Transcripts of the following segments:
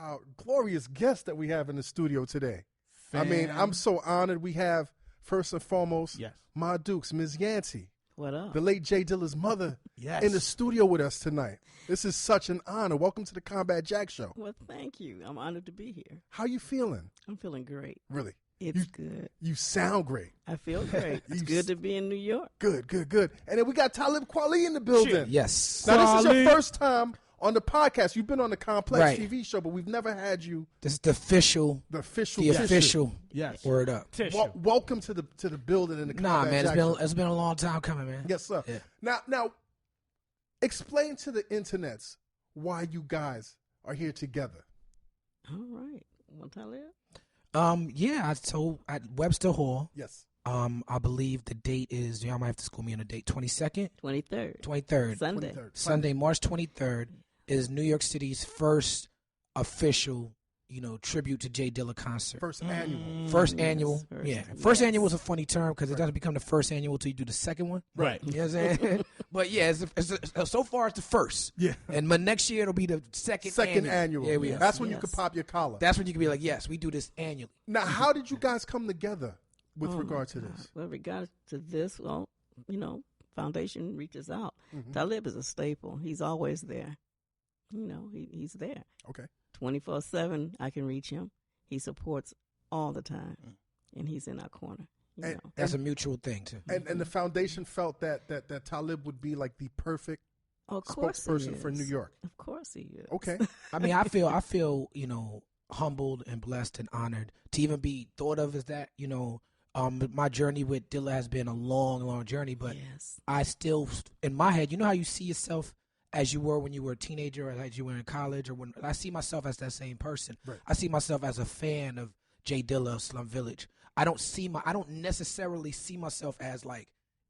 our glorious guest that we have in the studio today. I mean, I'm so honored. We have, first and foremost, Ma Dukes, Ms. Yancey. What up? The late Jay Dilla's mother in the studio with us tonight. This is such an honor. Welcome to the Combat Jack Show. Well, thank you. I'm honored to be here. How you feeling? I'm feeling great. Really? It's good. You sound great. I feel great. It's good to be in New York. Good. And then we got Talib Kweli in the building. Yes. Now, this is your first time on the podcast. You've been on the Complex TV show, but we've never had you. This is the official. Yes. Word up. Welcome to the building in the Combat man, Jack Show. it's been a long time coming, man. Yes, sir. Yeah. Now, explain to the internets why you guys are here together. All right. Want Talib? I told at Webster Hall. Yes. I believe the date is, y'all might have to school me on the date, 22nd? 23rd. Sunday, March 23rd is New York City's first official, tribute to Jay Dilla concert. First annual. First annual. First annual is a funny term because it doesn't become the first annual until you do the second one. Right. You know what I'm saying? But yeah, so far it's the first. Yeah. And next year it'll be the second annual. Yeah, we are. That's when you can pop your collar. That's when you can be like, yes, we do this annually. Now, how did you guys come together with regard to this? With regard to this, Foundation reaches out. Talib is a staple. He's always there. He's there. Okay. 24/7, I can reach him. He supports all the time, and he's in our corner. That's a mutual thing too. And the foundation felt that Talib would be like the perfect spokesperson for New York. Of course he is. Okay. I mean, I feel humbled and blessed and honored to even be thought of as that. My journey with Dilla has been a long, long journey, but I still, in my head, you know how you see yourself as you were when you were a teenager or as you were in college, or when I see myself as that same person. Right. I see myself as a fan of Jay Dilla, Slum Village. I don't necessarily see myself as like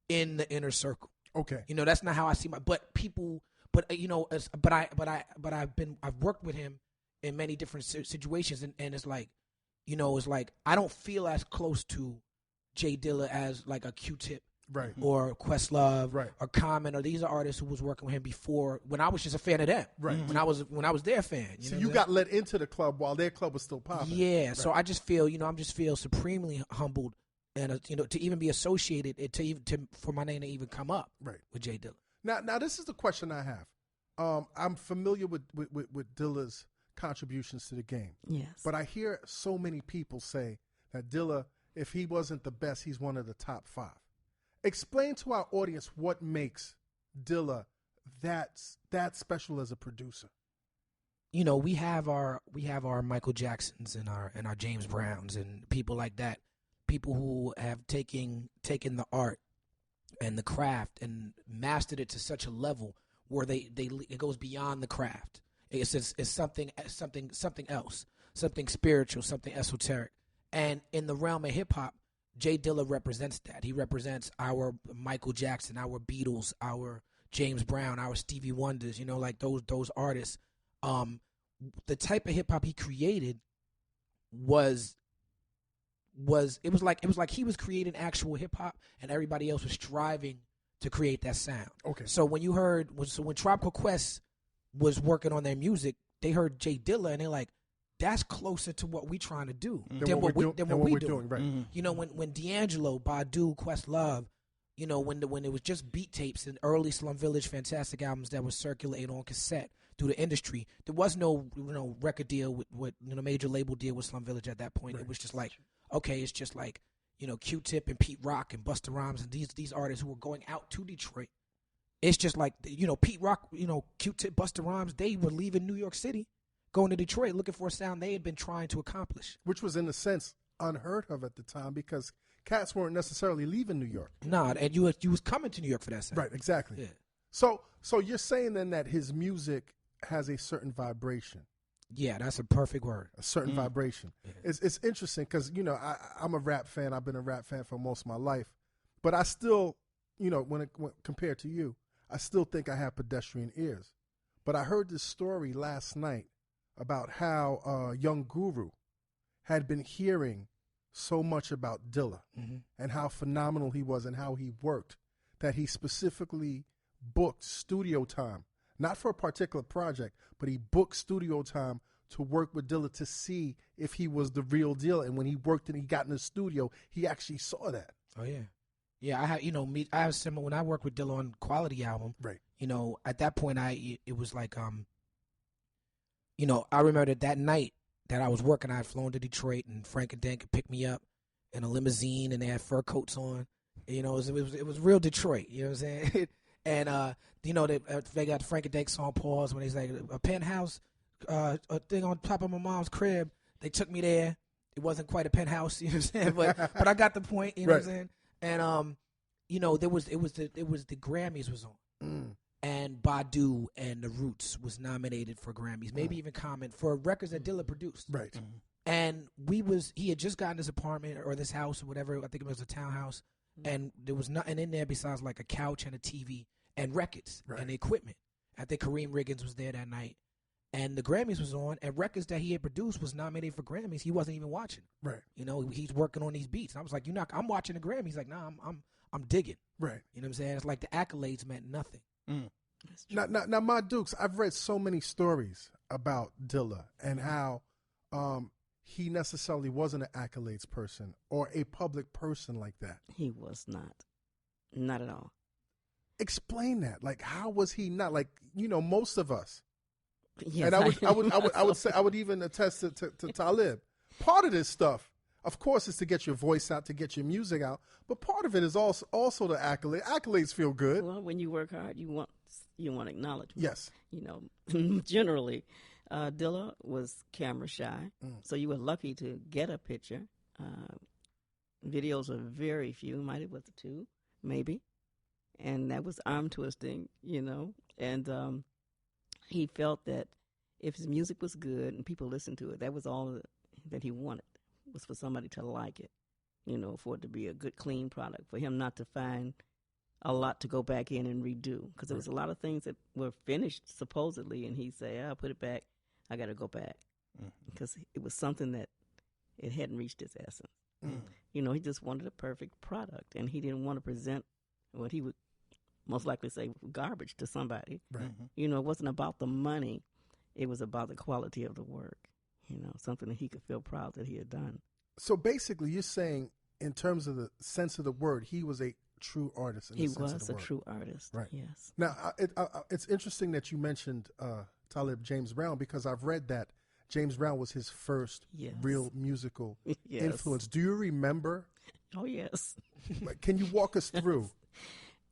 in the inner circle. Okay. That's not how I see I've worked with him in many different situations, and it's like, I don't feel as close to Jay Dilla as like a Q-Tip. Right. Or Questlove, right. or Common, or these are artists who was working with him before when I was just a fan of them. Right. When I was their fan. So you got let into the club while their club was still popping. Yeah. Right. So I just feel, feel supremely humbled, and to even be associated, for my name to even come up. Right. With Jay Dilla. Now this is the question I have. I'm familiar with Dilla's contributions to the game. Yes. But I hear so many people say that Dilla, if he wasn't the best, he's one of the top 5. Explain to our audience what makes Dilla that special as a producer. We have our Michael Jacksons and our James Browns and people like that, people who have taken the art and the craft and mastered it to such a level where it goes beyond the craft. It's something else, something spiritual, something esoteric. And in the realm of hip hop, Jay Dilla represents that. He represents our Michael Jackson, our Beatles, our James Brown, our Stevie Wonders, like those artists. The type of hip hop he created was like he was creating actual hip hop, and everybody else was striving to create that sound. Okay. So when Tribe Called Quest was working on their music, they heard Jay Dilla and they're like, that's closer to what we're trying to do than what we're doing. Right. When D'Angelo, Badu, Questlove, when it was just beat tapes and early Slum Village fantastic albums that were circulating on cassette through the industry, there was no record deal with major label deal with Slum Village at that point. Right. It was just like, okay, it's just like Q-Tip and Pete Rock and Busta Rhymes and these artists who were going out to Detroit. It's just like Pete Rock, Q-Tip, Busta Rhymes, they were leaving New York City, going to Detroit, looking for a sound they had been trying to accomplish. Which was, in a sense, unheard of at the time because cats weren't necessarily leaving New York. Nah, and you was coming to New York for that sound. Right, exactly. Yeah. So you're saying then that his music has a certain vibration. Yeah, that's a perfect word. A certain vibration. Yeah. It's interesting because, I'm a rap fan. I've been a rap fan for most of my life. But I still, when compared to you, I still think I have pedestrian ears. But I heard this story last night about how Young Guru had been hearing so much about Dilla and how phenomenal he was and how he worked that he specifically booked studio time, not for a particular project, but he booked studio time to work with Dilla to see if he was the real deal. And when he worked and he got in the studio, he actually saw that. Oh yeah, yeah. I had I have similar when I worked with Dilla on Quality album. Right. At that point it was like I remember that night that I was working, I had flown to Detroit and Frank and Dan could pick me up in a limousine and they had fur coats on. It was real Detroit. You know what I'm saying? And they got the Frank and Dank song Pause when he's like a penthouse, a thing on top of my mom's crib. They took me there. It wasn't quite a penthouse, you know what I'm saying? But I got the point, you know what I'm saying? And it was the Grammys was on. And Badu and The Roots was nominated for Grammys, maybe even Common, for records that Dilla produced. Right. And he had just gotten this apartment or this house or whatever. I think it was a townhouse. And there was nothing in there besides like a couch and a TV and records and the equipment. I think Kareem Riggins was there that night. And the Grammys was on, and records that he had produced was nominated for Grammys. He wasn't even watching. Right. He's working on these beats. And I was like, I'm watching the Grammys. He's like, nah, I'm digging. Right. You know what I'm saying? It's like the accolades meant nothing. Now, my Dukes, I've read so many stories about Dilla and how he necessarily wasn't an accolades person or a public person like that. He was not at all. Explain that. Like, how was he not? Like, most of us. Yes, And I would say, I would even attest to Talib. Part of this stuff, of course, is to get your voice out, to get your music out, but part of it is also the accolades. Accolades feel good. Well, when you work hard, you want acknowledgement. Yes. Generally, Dilla was camera shy, so you were lucky to get a picture. Videos are very few. Might have was two, maybe, and that was arm twisting, and he felt that if his music was good and people listened to it, that was all that he wanted, was for somebody to like it, for it to be a good, clean product, for him not to find a lot to go back in and redo, because there was a lot of things that were finished supposedly, and he'd say, I'll put it back, I got to go back, because it was something that it hadn't reached its essence. He just wanted a perfect product, and he didn't want to present what he would most likely say garbage to somebody. Right. It wasn't about the money, it was about the quality of the work, something that he could feel proud that he had done. So basically you're saying, in terms of the sense of the word, he was a true artist. He was a true artist. Right. Yes. Now, it's interesting that you mentioned Talib James Brown, because I've read that James Brown was his first real musical influence. Do you remember? Oh, yes. Can you walk us through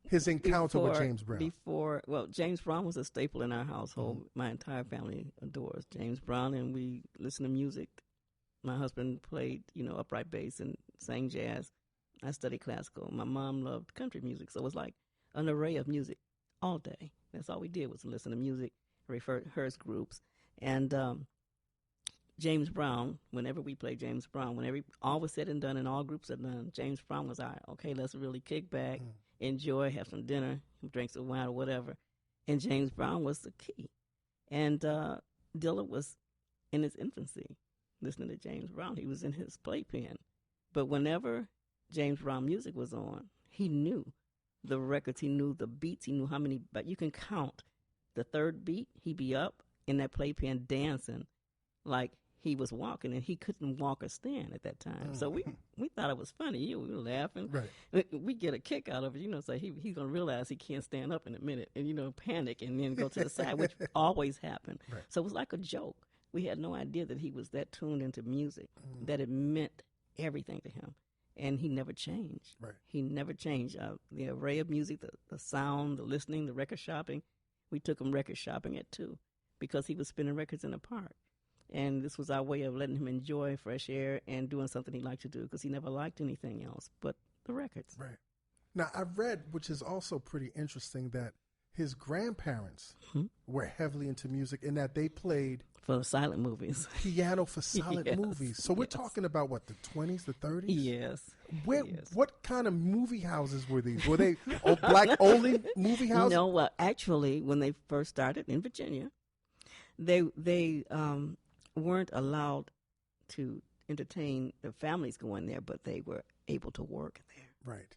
his encounter with James Brown? James Brown was a staple in our household. My entire family adores James Brown, and we listen to music. My husband played, upright bass and sang jazz. I studied classical. My mom loved country music, so it was like an array of music all day. That's all we did was listen to music, rehearse groups. And James Brown, whenever we played James Brown, all was said and done and all groups are done, James Brown was okay, let's really kick back, enjoy, have some dinner, drink some wine or whatever. And James Brown was the key. And Dilla was in his infancy listening to James Brown. He was in his playpen. But whenever James Brown music was on, he knew the records, he knew the beats, he knew how many, but you can count the third beat, he'd be up in that playpen dancing like he was walking, and he couldn't walk or stand at that time. So we thought it was funny. We were laughing. Right. We get a kick out of it, so he's going to realize he can't stand up in a minute and, panic and then go to the side, which always happened. Right. So it was like a joke. We had no idea that he was that tuned into music, that it meant everything to him. And he never changed. Right. He never changed. The array of music, the sound, the listening, the record shopping. We took him record shopping at 2 because he was spinning records in the park. And this was our way of letting him enjoy fresh air and doing something he liked to do, because he never liked anything else but the records. Right. Now, I've read, which is also pretty interesting, that his grandparents were heavily into music and that they played for silent movies. Piano for silent movies. So we're talking about, what, the 20s, the 30s? Yes. What kind of movie houses were these? Were they black-only movie houses? No, well, actually, when they first started in Virginia, they weren't allowed to entertain their families going there, but they were able to work there. Right.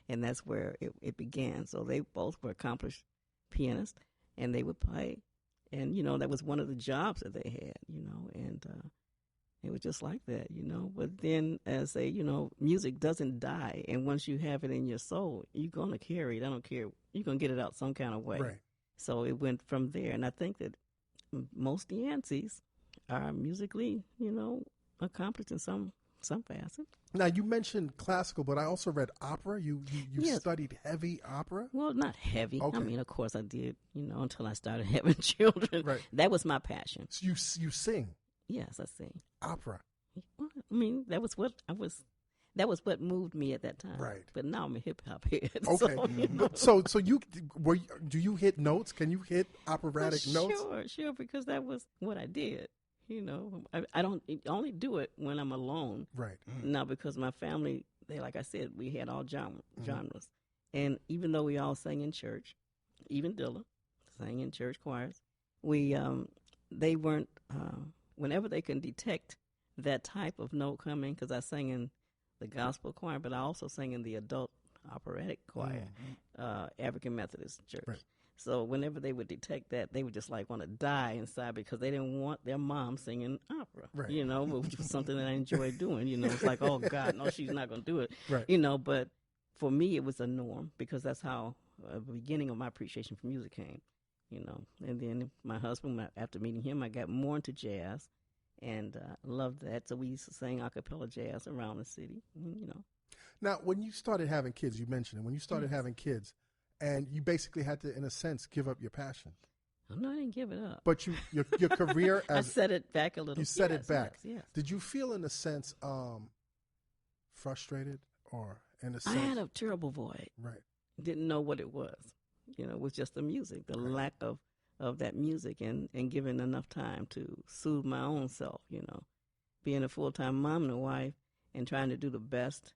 And that's where it began. So they both were accomplished pianists, and they would play And, that was one of the jobs that they had, and it was just like that, But then as music doesn't die. And once you have it in your soul, you're going to carry it. I don't care. You're going to get it out some kind of way. Right. So it went from there. And I think that most Yanceys are musically, accomplished in some facet. Now, you mentioned classical, but I also read opera. You Yes. studied heavy opera? Well, not heavy. Okay. I mean, of course I did, until I started having children. Right. That was my passion. So you sing Yes, I sing. opera. Well, I mean, that was what moved me at that time. Right. But now I'm a hip hop head. Okay. So, So do you hit notes? Can you hit operatic notes? Sure, because that was what I did. I don't only do it when I'm alone. Right. Now, because my family, like I said, we had all genres. And even though we all sang in church, even Dilla sang in church choirs, they weren't, whenever they can detect that type of note coming, because I sang in the gospel choir, but I also sang in the adult operatic choir, African Methodist Church. Right. So whenever they would detect that, they would just want to die inside because they didn't want their mom singing opera, Right. Which was something that I enjoyed doing. It's like, oh God, no, she's not going to do it, Right. But for me, it was a norm because that's how the beginning of my appreciation for music came, And then my husband, after meeting him, I got more into jazz and loved that. So we used to sing a cappella jazz around the city, Now, when you started having kids, you mentioned it. When you started having kids, and you basically had to, in a sense, give up your passion. Oh, no, I didn't give it up. But your career as I set it back a little. You set it back. Yes. Did you feel, in a sense, frustrated, or in a sense? I had a terrible void. Right. Didn't know what it was. It was just the music, the lack of that music, and given enough time to soothe my own self. Being a full-time mom and a wife, and trying to do the best.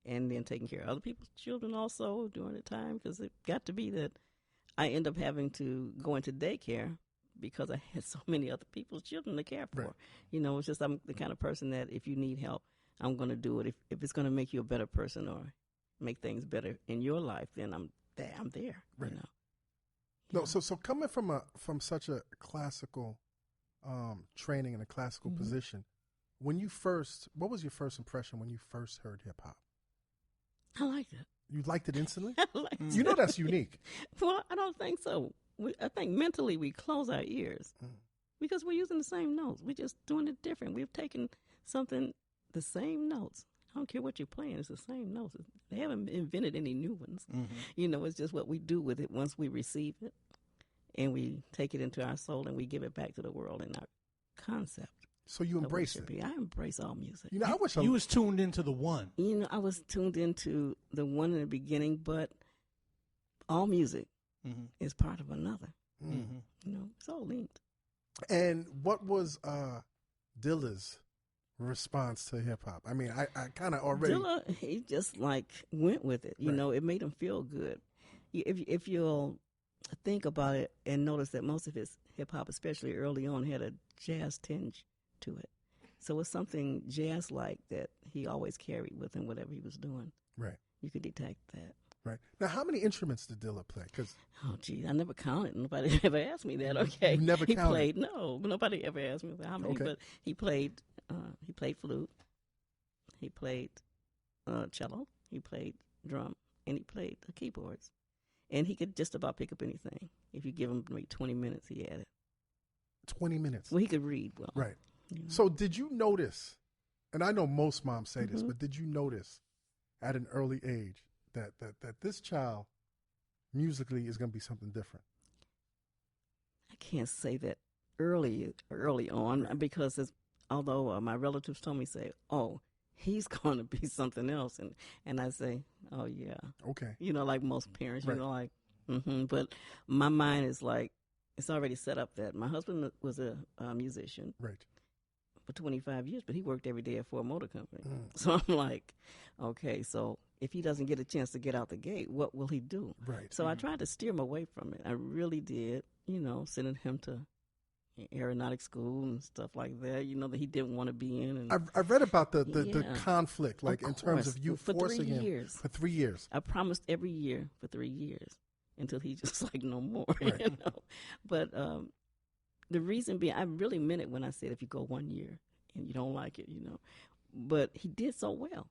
And then taking care of other people's children also during the time, because it got to be that I end up having to go into daycare because I had so many other people's children to care for. Right. It's just I'm the kind of person that if you need help, I'm going to do it. If it's going to make you a better person or make things better in your life, then I'm there. Right. No, so coming from such a classical training and a classical position, what was your first impression when you first heard hip hop? I liked it. You liked it instantly? I liked it. You know that's unique. Well, I don't think so. I think mentally we close our ears because we're using the same notes. We're just doing it different. We've taken the same notes. I don't care what you're playing. It's the same notes. They haven't invented any new ones. It's just what we do with it once we receive it and we take it into our soul and we give it back to the world in our concept. So you embrace it. I embrace all music. I wish you was tuned into the one. I was tuned into the one in the beginning, but all music is part of another. It's all linked. And what was Dilla's response to hip hop? I mean, I kind of already. Dilla, he just went with it. It made him feel good. If you'll think about it and notice that most of his hip hop, especially early on, had a jazz tinge to it. So it's something jazz-like that he always carried with him, whatever he was doing. Right. You could detect that. Right. Now, how many instruments did Dilla play? Oh, gee, I never counted. Nobody ever asked me that. Okay. You never counted? He played. No, nobody ever asked me how many. Okay. But he played flute. He played cello. He played drum, and he played the keyboards. And he could just about pick up anything. If you give him maybe 20 minutes, he had it. 20 minutes. Well, he could read well. Right. So did you notice, and I know most moms say this, but did you notice at an early age that this child musically is going to be something different? I can't say that early on because although my relatives told me, say, oh, he's going to be something else. And I say, oh, yeah. Okay. Like most parents, Right. But my mind is it's already set up that my husband was a musician. Right. For 25 years, but he worked every day at Ford Motor Company. So I'm like, okay, so if he doesn't get a chance to get out the gate, what will he do? Right. So I tried to steer him away from it. I really did, sending him to aeronautic school and stuff like that, that he didn't want to be in. And I read about the conflict, in terms of you for forcing 3 him. years. For 3 years. I promised every year for 3 years until he just no more, Right. But the reason being, I really meant it when I said if you go 1 year and you don't like it, But he did so well.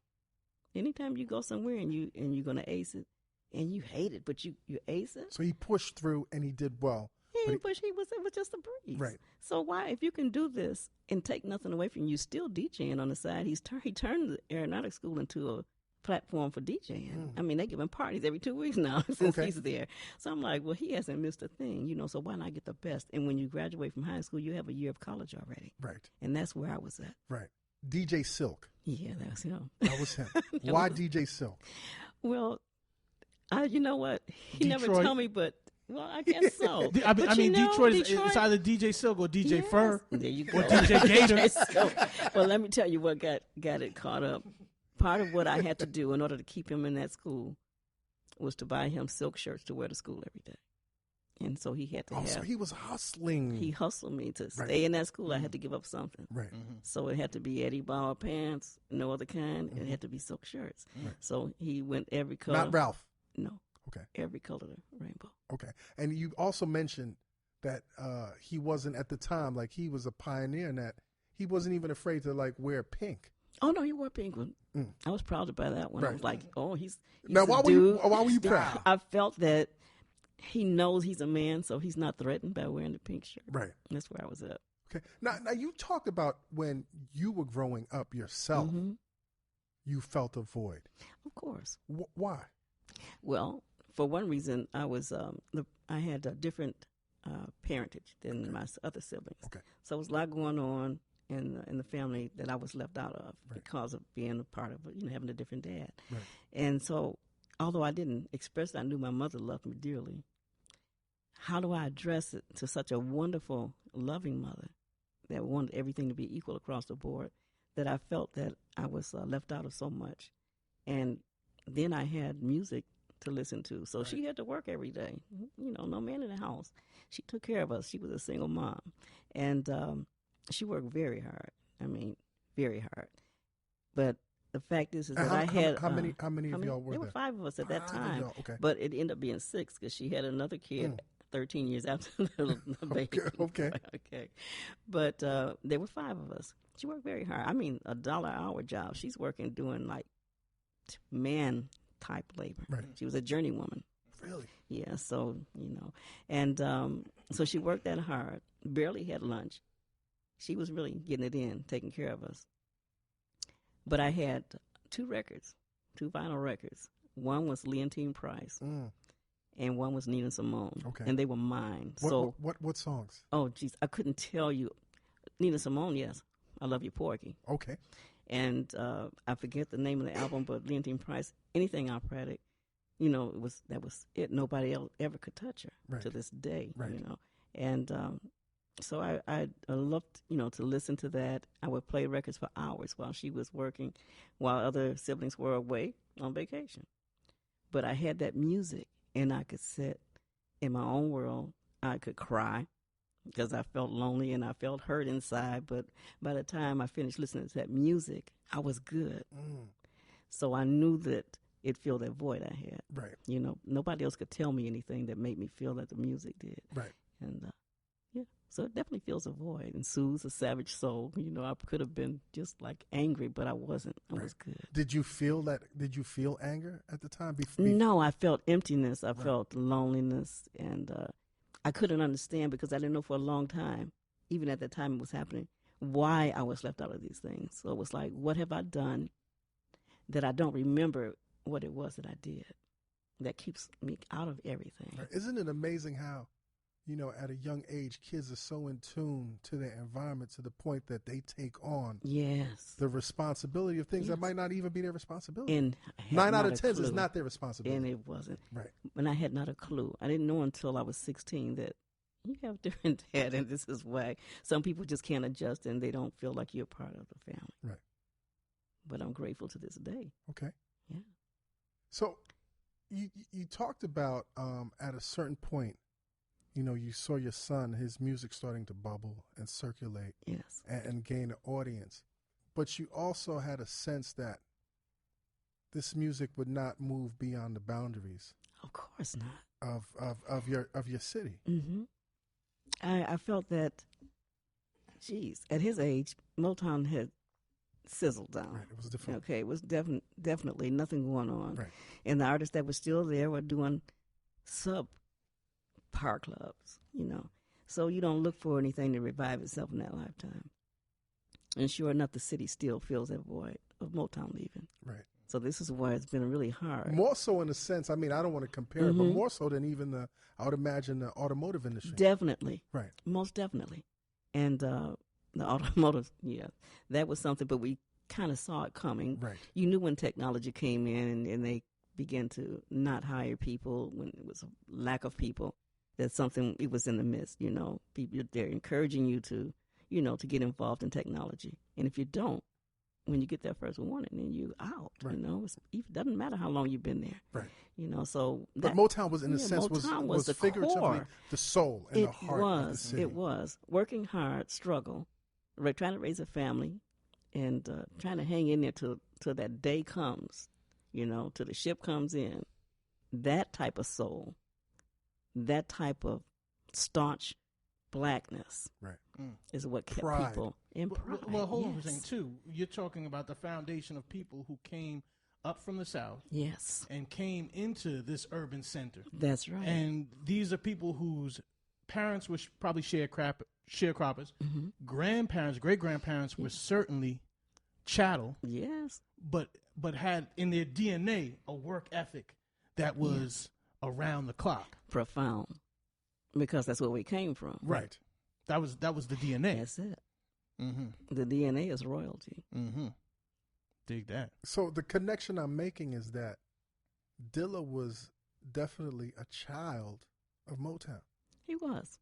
Anytime you go somewhere and you're gonna ace it, and you hate it, but you ace it. So he pushed through and he did well. He didn't push. It was just a breeze. Right. So why, if you can do this and take nothing away from you, still DJing on the side? He turned the aeronautic school into a platform for DJing. I mean, they give him parties every 2 weeks now since he's there. So I'm like, well, he hasn't missed a thing, So why not get the best? And when you graduate from high school, you have a year of college already. Right. And that's where I was at. Right. DJ Silk. Yeah, that's him. That was him. Why DJ Silk? Well, you know what? He Detroit. never told me, but. Well, I guess so. I mean, Detroit is it's either DJ Silk or DJ Fur. There you go. Or DJ Gator. Well, let me tell you what got it caught up. Part of what I had to do in order to keep him in that school was to buy him silk shirts to wear to school every day. And so he had to have. So he was hustling. He hustled me to stay in that school. I had to give up something. Right. So it had to be Eddie Bauer pants, no other kind. It had to be silk shirts. Right. So he went every color. Not Ralph. No. Okay. Every color of the rainbow. Okay. And you also mentioned that he wasn't at the time, like he was a pioneer in that he wasn't even afraid to like wear pink. Oh no, he wore pink one. I was proud about that one. Right. I was like, oh, he's now. Why were you proud? I felt that he knows he's a man, so he's not threatened by wearing the pink shirt. Right. That's where I was at. Okay. Now you talked about when you were growing up yourself, you felt a void. Of course. Why? Well, for one reason, I had a different parentage than my other siblings. Okay. So there was a lot going on in the family that I was left out of because of being a part of having a different dad. Right. And so, although I didn't express that, I knew my mother loved me dearly. How do I address it to such a wonderful, loving mother that wanted everything to be equal across the board, that I felt that I was left out of so much? And then I had music to listen to. So she had to work every day. No man in the house. She took care of us. She was a single mom. And she worked very hard. I mean, very hard. But the fact is that I had... How many of y'all were there? There were 5 of us at that time. Okay. But it ended up being 6 because she had another kid 13 years after the baby. Okay. Okay. But there were 5 of us. She worked very hard. I mean, $1 an hour job. She's working doing like man type labor. Right. She was a journeywoman. Really? Yeah, so, And so she worked that hard, barely had lunch. She was really getting it in, taking care of us. But I had 2 records, 2 vinyl records. One was Leontine Price, and one was Nina Simone. Okay. And they were mine. What songs? Oh, geez, I couldn't tell you. Nina Simone, yes. I Love You, Porgy. Okay. And I forget the name of the album, but Leontine Price, anything operatic, that was it. Nobody else ever could touch her to this day, And so I loved, to listen to that. I would play records for hours while she was working, while other siblings were away on vacation. But I had that music, and I could sit in my own world. I could cry because I felt lonely and I felt hurt inside. But by the time I finished listening to that music, I was good. So I knew that it filled that void I had. Right. Nobody else could tell me anything that made me feel that the music did. Right. And so it definitely fills a void and soothes a savage soul. I could have been just like angry, but I wasn't. I was good. Did you feel that? Did you feel anger at the time? No, I felt emptiness. I felt loneliness, and I couldn't understand because I didn't know for a long time, even at the time it was happening, why I was left out of these things. So it was like, what have I done that I don't remember what it was that I did that keeps me out of everything? Isn't it amazing how, at a young age, kids are so in tune to their environment to the point that they take on the responsibility of things that might not even be their responsibility. And 9 out of 10 is not their responsibility. And it wasn't. Right. And I had not a clue. I didn't know until I was 16 that you have different dad, and this is why some people just can't adjust and they don't feel like you're part of the family. Right. But I'm grateful to this day. Okay. Yeah. So you talked about at a certain point, you saw your son, his music starting to bubble and circulate. Yes. And gain an audience. But you also had a sense that this music would not move beyond the boundaries. Of course not. Of your city. Mm-hmm. I felt that geez, at his age, Motown had sizzled down. Right, it was different. Okay, it was definitely nothing going on. Right. And the artists that were still there were doing sub-par clubs, you know. So you don't look for anything to revive itself in that lifetime. And sure enough, the city still fills that void of Motown leaving. Right. So this is why it's been really hard. More so in a sense, I mean, I don't want to compare it, but more so than even I would imagine the automotive industry. Definitely. Right. Most definitely. And the automotive, yeah, that was something, but we kind of saw it coming. Right. You knew when technology came in and they began to not hire people, when it was a lack of people, that something, it was in the midst, you know. People, they're encouraging you to, you know, to get involved in technology. And if you don't, when you get that first warning, then you out. Right. You know, it doesn't matter how long you've been there. Right. You know, so. But Motown was, in a sense, was the figuratively core. the soul and the heart of the city. It was. Working hard, struggle, trying to raise a family, and trying to hang in there till that day comes, you know, till the ship comes in. That type of soul, that type of staunch blackness, right, is what kept pride. People in pride. Well, hold on a second, too. You're talking about the foundation of people who came up from the South. Yes. And came into this urban center. That's right. And these are people whose parents were probably sharecroppers. Grandparents, great-grandparents were certainly chattel. Yes. But had in their DNA a work ethic that was around the clock. Profound. Because that's where we came from. Right. That was the DNA. That's it. The DNA is royalty. Dig that. So the connection I'm making is that Dilla was definitely a child of Motown. He was.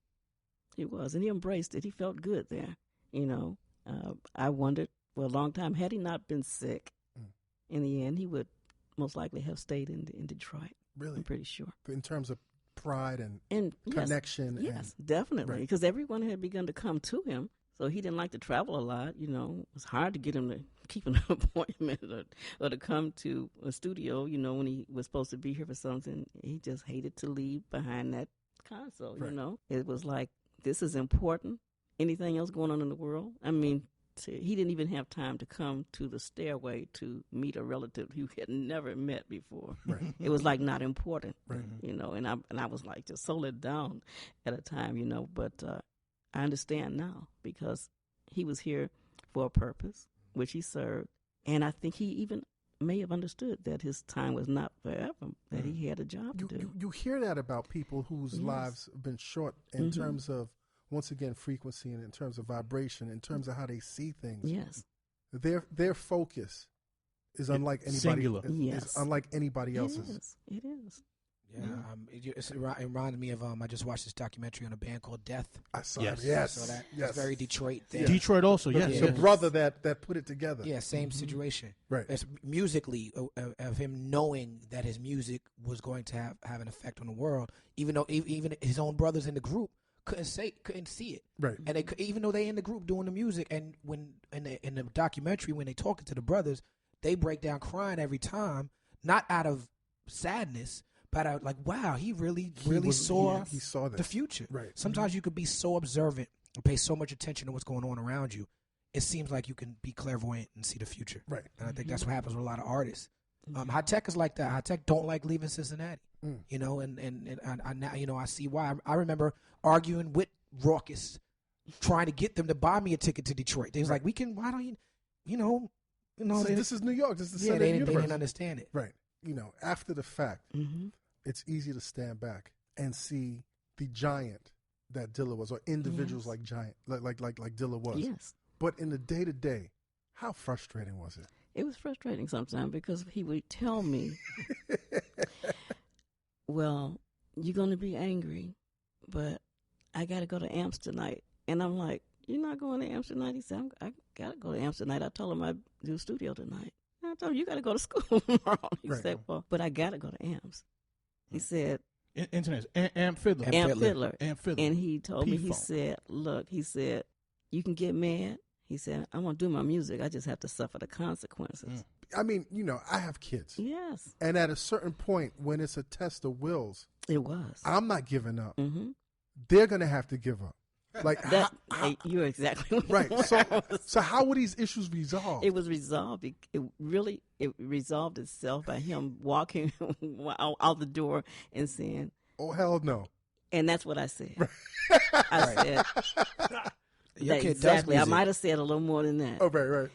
And he embraced it. He felt good there. You know, I wondered for a long time, had he not been sick, in the end, he would most likely have stayed in Detroit. Really? I'm pretty sure. In terms of pride and connection. Yes, definitely. Because everyone had begun to come to him. So he didn't like to travel a lot. You know, it was hard to get him to keep an appointment or to come to a studio, you know, when he was supposed to be here for something. He just hated to leave behind that console, you know. It was like, this is important. Anything else going on in the world? I mean, he didn't even have time to come to the stairway to meet a relative who he had never met before. Right. It was like not important, right. You know, and I was like just so let down at a time, you know, but I understand now because he was here for a purpose, which he served. And I think he even may have understood that his time was not forever, that he had a job to do. You hear that about people whose lives have been short in terms of, once again, frequency and in terms of vibration, in terms of how they see things. Yes. Their focus is unlike anybody. Singular. Is unlike anybody else's. It is. Yeah, it reminded me of I just watched this documentary on a band called Death. I saw yes. it. Yes. So that yes. It's very Detroit thing. Detroit also, yes. The brother that put it together. Yeah, same situation. Right. It's musically of him knowing that his music was going to have an effect on the world, even though even his own brothers in the group couldn't see it. Right. And even though they in the group doing the music, and when in the documentary when they talking to the brothers, they break down crying every time, not out of sadness, but out like, wow, he really saw the future. Right. Sometimes you could be so observant and pay so much attention to what's going on around you, it seems like you can be clairvoyant and see the future. Right. And I think that's what happens with a lot of artists. High Tech is like that. High Tech don't like leaving Cincinnati. You know, and I now, you know, I see why. I remember arguing with Raucous, trying to get them to buy me a ticket to Detroit. They was like, why don't you, you know. So this is New York. This is the center of they the universe. didn't understand it. Right. You know, after the fact, it's easy to stand back and see the giant that Dilla was, or individuals like giant, like Dilla was. Yes. But in the day to day, how frustrating was it? It was frustrating sometimes because he would tell me, well, you're going to be angry, but I got to go to Amps tonight. And I'm like, you're not going to Amps tonight? He said, I got to go to Amps tonight. I told him I'd do studio tonight. And I told him, you got to go to school tomorrow. He said, well, but I got to go to Amps. He said. Internet. Amp Fiddler. Amp Fiddler. And he told me, he said, look, he said, you can get mad. He said, I'm going to do my music. I just have to suffer the consequences. I mean, you know, I have kids. Yes. And at a certain point, when it's a test of wills. It was. I'm not giving up. They're going to have to give up. Like you're exactly right. So how were these issues resolved? It was resolved. It resolved itself by him walking out the door and saying, "Oh hell no!" And that's what I said. Right. I said Your kid exactly. does I music. might have said a little more than that. Oh right.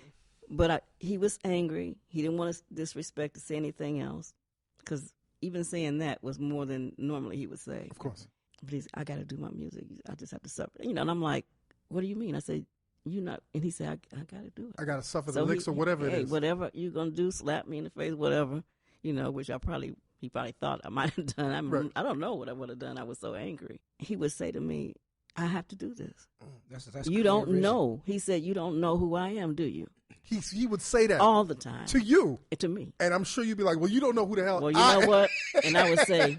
But he was angry. He didn't want to disrespect to say anything else, because even saying that was more than normally he would say. Of course. But I got to do my music. I just have to suffer. And I'm like, what do you mean? I said, you not. And he said, I got to do it. I got to suffer the licks or whatever it is. Whatever you're going to do, slap me in the face, whatever, which he probably thought I might have done. Right. I don't know what I would have done. I was so angry. He would say to me, I have to do this. That's you don't know. He said, you don't know who I am, do you? He would say that all the time to you, to me, and I'm sure you'd be like, "Well, you don't know who the hell." Well, you know what? And I would say,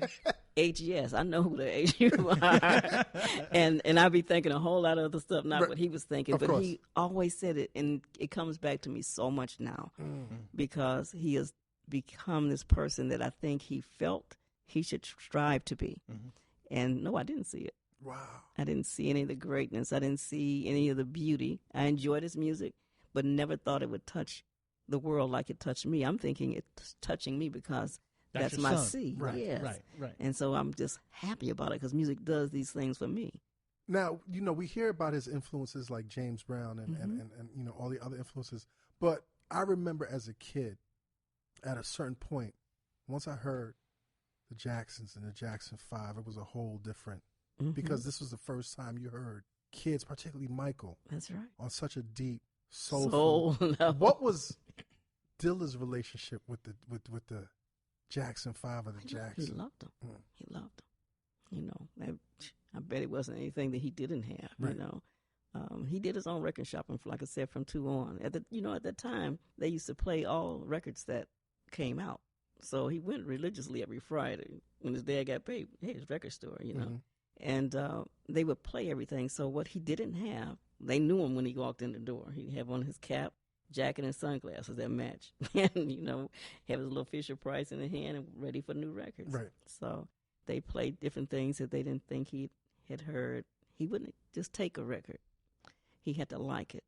"Yes, I know who the H you are," and I'd be thinking a whole lot of other stuff, not what he was thinking. Of but course. He always said it, and it comes back to me so much now because he has become this person that I think he felt he should strive to be. And no, I didn't see it. Wow. I didn't see any of the greatness. I didn't see any of the beauty. I enjoyed his music, but never thought it would touch the world like it touched me. I'm thinking it's touching me because that's your my son. seed. Right, yes. right. And so I'm just happy about it because music does these things for me. Now, we hear about his influences like James Brown and all the other influences. But I remember as a kid, at a certain point, once I heard the Jacksons and the Jackson 5, it was a whole different, because this was the first time you heard kids, particularly Michael, that's right, on such a deep, soulful level. What was Dilla's relationship with the Jackson 5 or the Jackson? He loved them. He loved them. I bet it wasn't anything that he didn't have. Right. He did his own record shopping, like I said, from 2 on. At that time, they used to play all records that came out. So he went religiously every Friday when his dad got paid. Hey, his record store, and they would play everything. So what he didn't have, they knew him when he walked in the door. He'd have on his cap, jacket, and sunglasses that match, and have his little Fisher Price in the hand and ready for new records. Right. So they played different things that they didn't think he had heard. He wouldn't just take a record; he had to like it.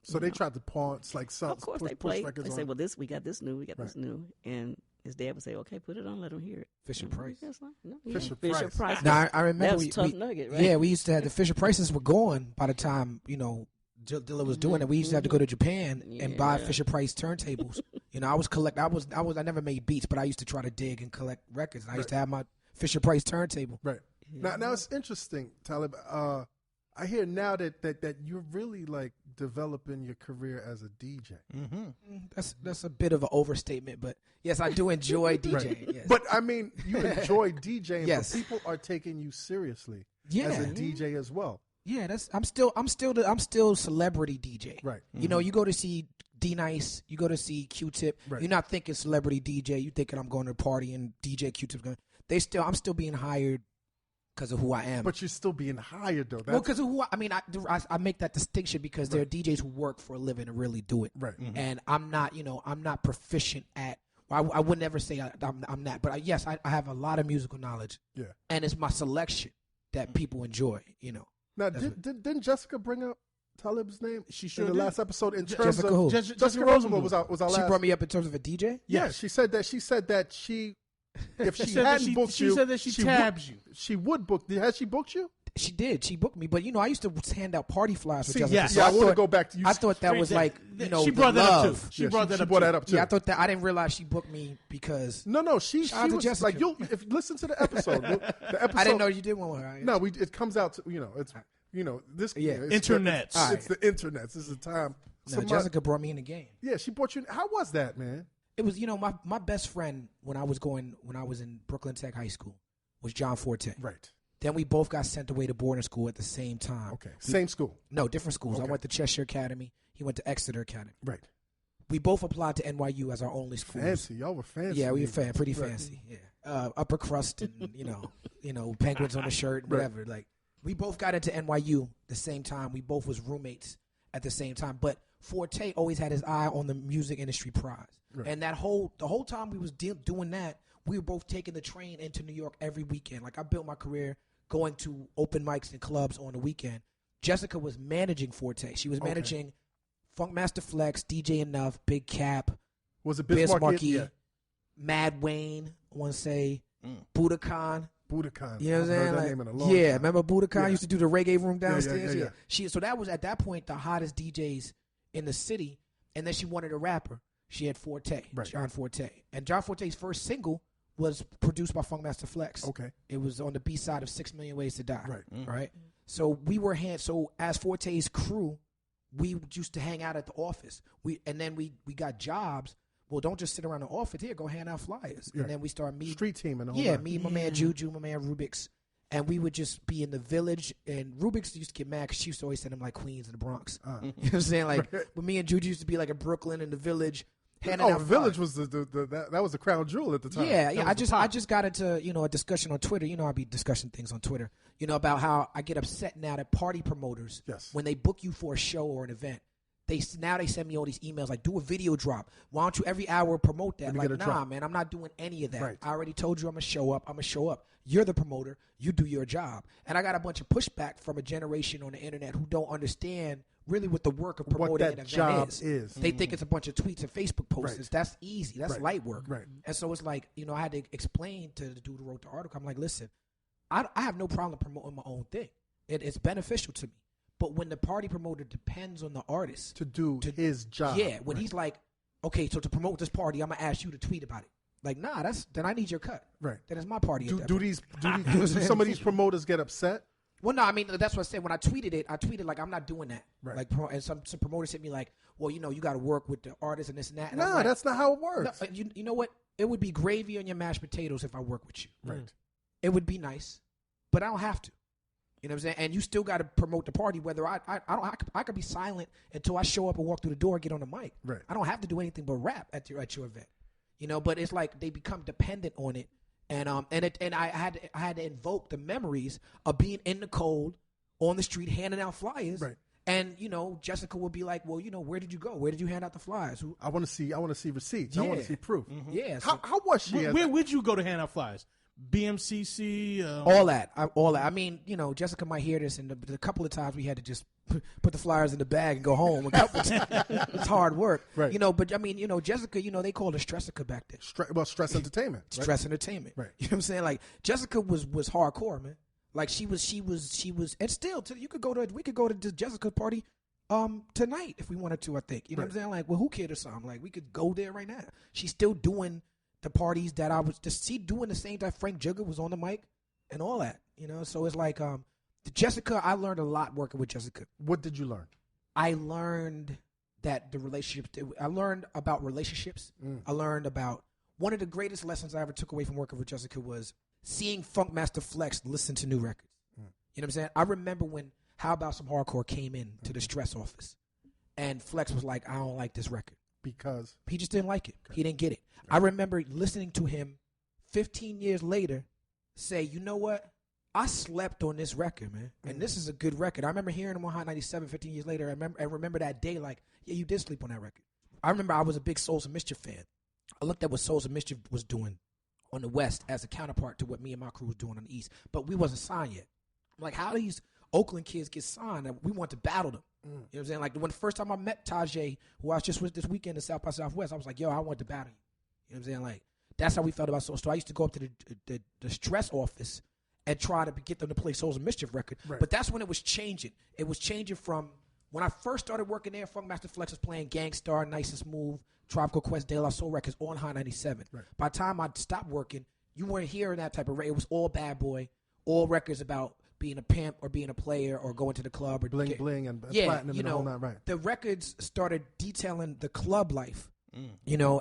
So they tried to pawn, like some. Of course, they played. They say, "Well, we got this new, this new," and his dad would say, "Okay, put it on, let him hear it." Fisher Price. Fisher Price. Now I remember that was tough nugget, right? Yeah, we used to have the Fisher Prices were gone by the time Dilla was doing it. We used to have to go to Japan and buy Fisher Price turntables. I never made beats, but I used to try to dig and collect records. And I used to have my Fisher Price turntable. Right. Yeah. Now it's interesting, Talib. I hear now that you're really like developing your career as a DJ. That's a bit of an overstatement, but yes, I do enjoy DJing. Right. Yes. But I mean, you enjoy DJing, yes. But people are taking you seriously as a DJ as well. Yeah, I'm still celebrity DJ. Right. You go to see D-Nice, you go to see Q-Tip. Right. You're not thinking celebrity DJ. You thinking I'm going to a party and DJ Q-Tip's going. I'm still being hired because of who I am. But you're still being hired though. Because of who I make that distinction because there are DJs who work for a living and really do it. Right. And I'm not proficient at. I would never say I'm not. But yes, I have a lot of musical knowledge. Yeah. And it's my selection that people enjoy. Now, didn't Jessica bring up Talib's name? She sure in the did. last episode in terms Jessica of who? Jessica Rosenbluth was our last. She brought me up in terms of a DJ. Yeah, she said that she if she said hadn't booked you, she said that she tabs you. She would book. Has she booked you? She did. She booked me, but I used to hand out party flyers for Jessica. Yeah, so I want to go back to you. I thought that was like she brought that up too. She brought that up too. Yeah, I thought that I didn't realize she booked me because she was Jessica. like if you listen to the episode, I didn't know you did one with her. No, it comes out to it's this internets. It's the internets. This is the time. No, Jessica brought me in the game. Yeah, she brought you. How was that, man? It was my best friend when I was in Brooklyn Tech High School was John Forte. Right. Then we both got sent away to boarding school at the same time. Okay. Same school? No, different schools. Okay. I went to Cheshire Academy. He went to Exeter Academy. Right. We both applied to NYU as our only schools. Fancy. Y'all were fancy. Yeah, we were pretty fancy. Yeah. Upper crust and, penguins on the shirt, whatever. Like, we both got into NYU the same time. We both was roommates at the same time. But Forte always had his eye on the music industry prize. Right. And the whole time we was doing that, we were both taking the train into New York every weekend. Like, I built my career going to open mics and clubs on the weekend. Jessica was managing Forte. She was managing Funkmaster Flex, DJ Enough, Big Cap. Was it Biz Bismarck? Markie, Mad Wayne, I want to say, Budokan. Budokan. You know what I'm saying? That Like, name in a long yeah, time. remember Budokan Yeah. used to do the reggae room downstairs? Yeah. So that was at that point the hottest DJs in the city, and then she wanted a rapper. She had Forte, John Forte. And John Forte's first single was produced by Funkmaster Flex. Okay. It was on the B-side of 6 Million Ways to Die. Right. Right? So we were so as Forte's crew, we used to hang out at the office. We got jobs. Well, don't just sit around the office. Here, go hand out flyers. Yeah. And then we started meeting. Street team and the whole Yeah, nine. me, my man Juju, my man Rubik's. And we would just be in the village. And Rubik's used to get mad because she used to always send him like Queens and the Bronx. You know what I'm saying? Like, but me and Juju used to be like in Brooklyn in the village. Handing out Village flyers. was that was the crown jewel at the time. Yeah. I just got into a discussion on Twitter. I'll be discussing things on Twitter. About how I get upset now that party promoters, when they book you for a show or an event, they send me all these emails like, do a video drop. Why don't you every hour promote that? Like, nah, man, I'm not doing any of that. Right. I already told you I'm gonna show up. You're the promoter. You do your job. And I got a bunch of pushback from a generation on the internet who don't understand really what the work of promoting an event is. They think it's a bunch of tweets and Facebook posts. Right. That's easy. That's light work. Right. And so it's like, I had to explain to the dude who wrote the article. I'm like, listen, I have no problem promoting my own thing. It's beneficial to me. But when the party promoter depends on the artist to do his job. Yeah, when he's like, okay, so to promote this party, I'm going to ask you to tweet about it. Like, nah, then I need your cut. Right. Then it's my party. Do some of these promoters get upset? Well, no, I mean, that's what I said. When I tweeted like, I'm not doing that. Right. Like, and some promoters hit me like, well, you got to work with the artist and this and that. And Nah, that's not how it works. No, you know what? It would be gravy on your mashed potatoes if I work with you. Right. It would be nice, but I don't have to. You know what I'm saying? And you still got to promote the party. Whether I could be silent until I show up and walk through the door and get on the mic. Right. I don't have to do anything but rap at your event. But it's like they become dependent on it, and I had to invoke the memories of being in the cold on the street handing out flyers. Right. And Jessica would be like, well, where did you go? Where did you hand out the flyers? I want to see receipts. Yeah. I want to see proof. Mm-hmm. Yeah. So how was she? Where would you go to hand out flyers? BMCC, all that. I mean, Jessica might hear this, and the couple of times we had to just put the flyers in the bag and go home. A couple of times. It's hard work, right? But I mean, Jessica, they called her Stressica back then. Stress Entertainment, right? Stress Entertainment, right? You know what I'm saying? Like Jessica was hardcore, man. Like she was, and still, we could go to Jessica's party, tonight if we wanted to. I think, what I'm saying? Like, well, who cared or something? Like, we could go there right now. She's still doing the parties that I was just doing the same time Frank Jugger was on the mic and all that, So it's like Jessica, I learned a lot working with Jessica. What did you learn? I learned that I learned about relationships. I learned about one of the greatest lessons I ever took away from working with Jessica was seeing Funkmaster Flex listen to new records. You know what I'm saying? I remember when How About Some Hardcore came in to the Stress office and Flex was like, I don't like this record. Because he just didn't like it. Okay. He didn't get it. I remember listening to him 15 years later say, you know what? I slept on this record, man. And this is a good record. I remember hearing him on Hot 97 15 years later. I remember that day like, yeah, you did sleep on that record. I remember I was a big Souls of Mischief fan. I looked at what Souls of Mischief was doing on the West as a counterpart to what me and my crew was doing on the East. But we wasn't signed yet. I'm like, how these Oakland kids get signed? And we want to battle them. You know what I'm saying? Like, when the first time I met Tajay, who I was just with this weekend in South by Southwest, I was like, yo, I want to battle you. You know what I'm saying? Like, that's how we felt about Souls. So I used to go up to the Stress office and try to get them to play Souls of Mischief record. Right. But that's when it was changing. It was changing from when I first started working there, Funkmaster Flex was playing Gangstar, Nice and Smooth, Tropical Quest, De La Soul records on Hot 97. Right. By the time I stopped working, you weren't hearing that type of record. It was all Bad Boy, all records about being a pimp or being a player or going to the club or bling bling and platinum and the whole night, right? The records started detailing the club life.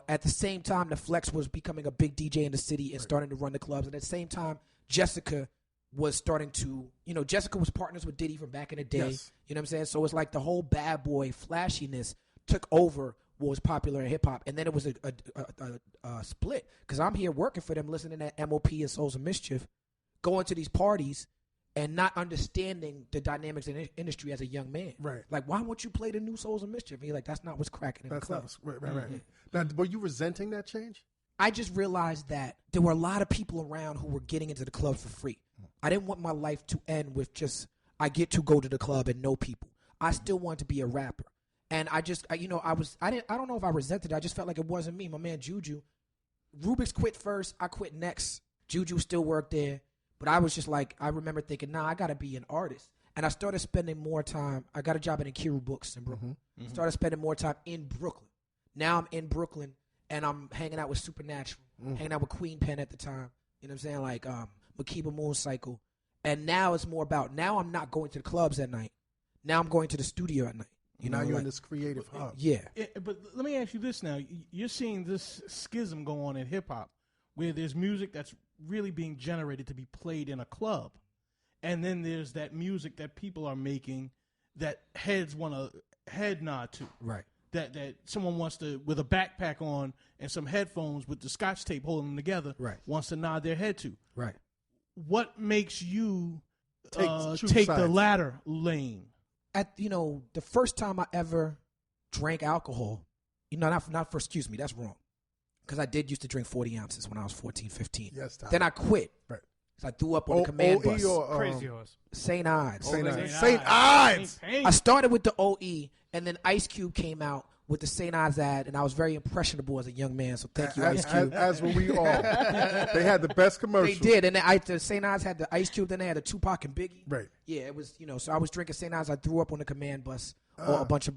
At the same time, the Flex was becoming a big DJ in the city and starting to run the clubs. And at the same time, Jessica was starting to, Jessica was partners with Diddy from back in the day. Yes. You know what I'm saying? So it's like the whole Bad Boy flashiness took over what was popular in hip hop, and then it was a split because I'm here working for them, listening to MOP and Souls of Mischief, going to these parties. And not understanding the dynamics in the industry as a young man. Right. Like, why won't you play the new Souls of Mischief? And you're like, that's not what's cracking in the club. Right. Now, were you resenting that change? I just realized that there were a lot of people around who were getting into the club for free. I didn't want my life to end with just I get to go to the club and know people. I still wanted to be a rapper. And I don't know if I resented it. I just felt like it wasn't me. My man Juju, Rubik's quit first. I quit next. Juju still worked there. But I was just like, I remember thinking, I got to be an artist. And I started spending more time. I got a job at Nkiru Books in Brooklyn. Started spending more time in Brooklyn. Now I'm in Brooklyn, and I'm hanging out with Supernatural, hanging out with Queen Pen at the time. You know what I'm saying? Like Makiba Mooncycle. And now it's more about, now I'm not going to the clubs at night. Now I'm going to the studio at night. Now you're in this creative hub. Yeah. But let me ask you this now. You're seeing this schism go on in hip-hop where there's music that's really being generated to be played in a club. And then there's that music that people are making that heads want to head nod to. Right. That someone wants to, with a backpack on and some headphones with the scotch tape holding them together, wants to nod their head to. Right. What makes you take the latter lane? The first time I ever drank alcohol, excuse me, that's wrong. Because I did used to drink 40 ounces when I was 14, 15. Yes, Tyler. Then I quit. Right. So I threw up on the command bus. Crazy horse. St. Ides. St. Ides. I started with the OE, and then Ice Cube came out with the St. Ides ad, and I was very impressionable as a young man, so thank you, Ice Cube. As were we all. They had the best commercial. They did, and the St. Ides had the Ice Cube, then they had the Tupac and Biggie. Right. Yeah, it was, so I was drinking St. Ides. I threw up on the command bus on a bunch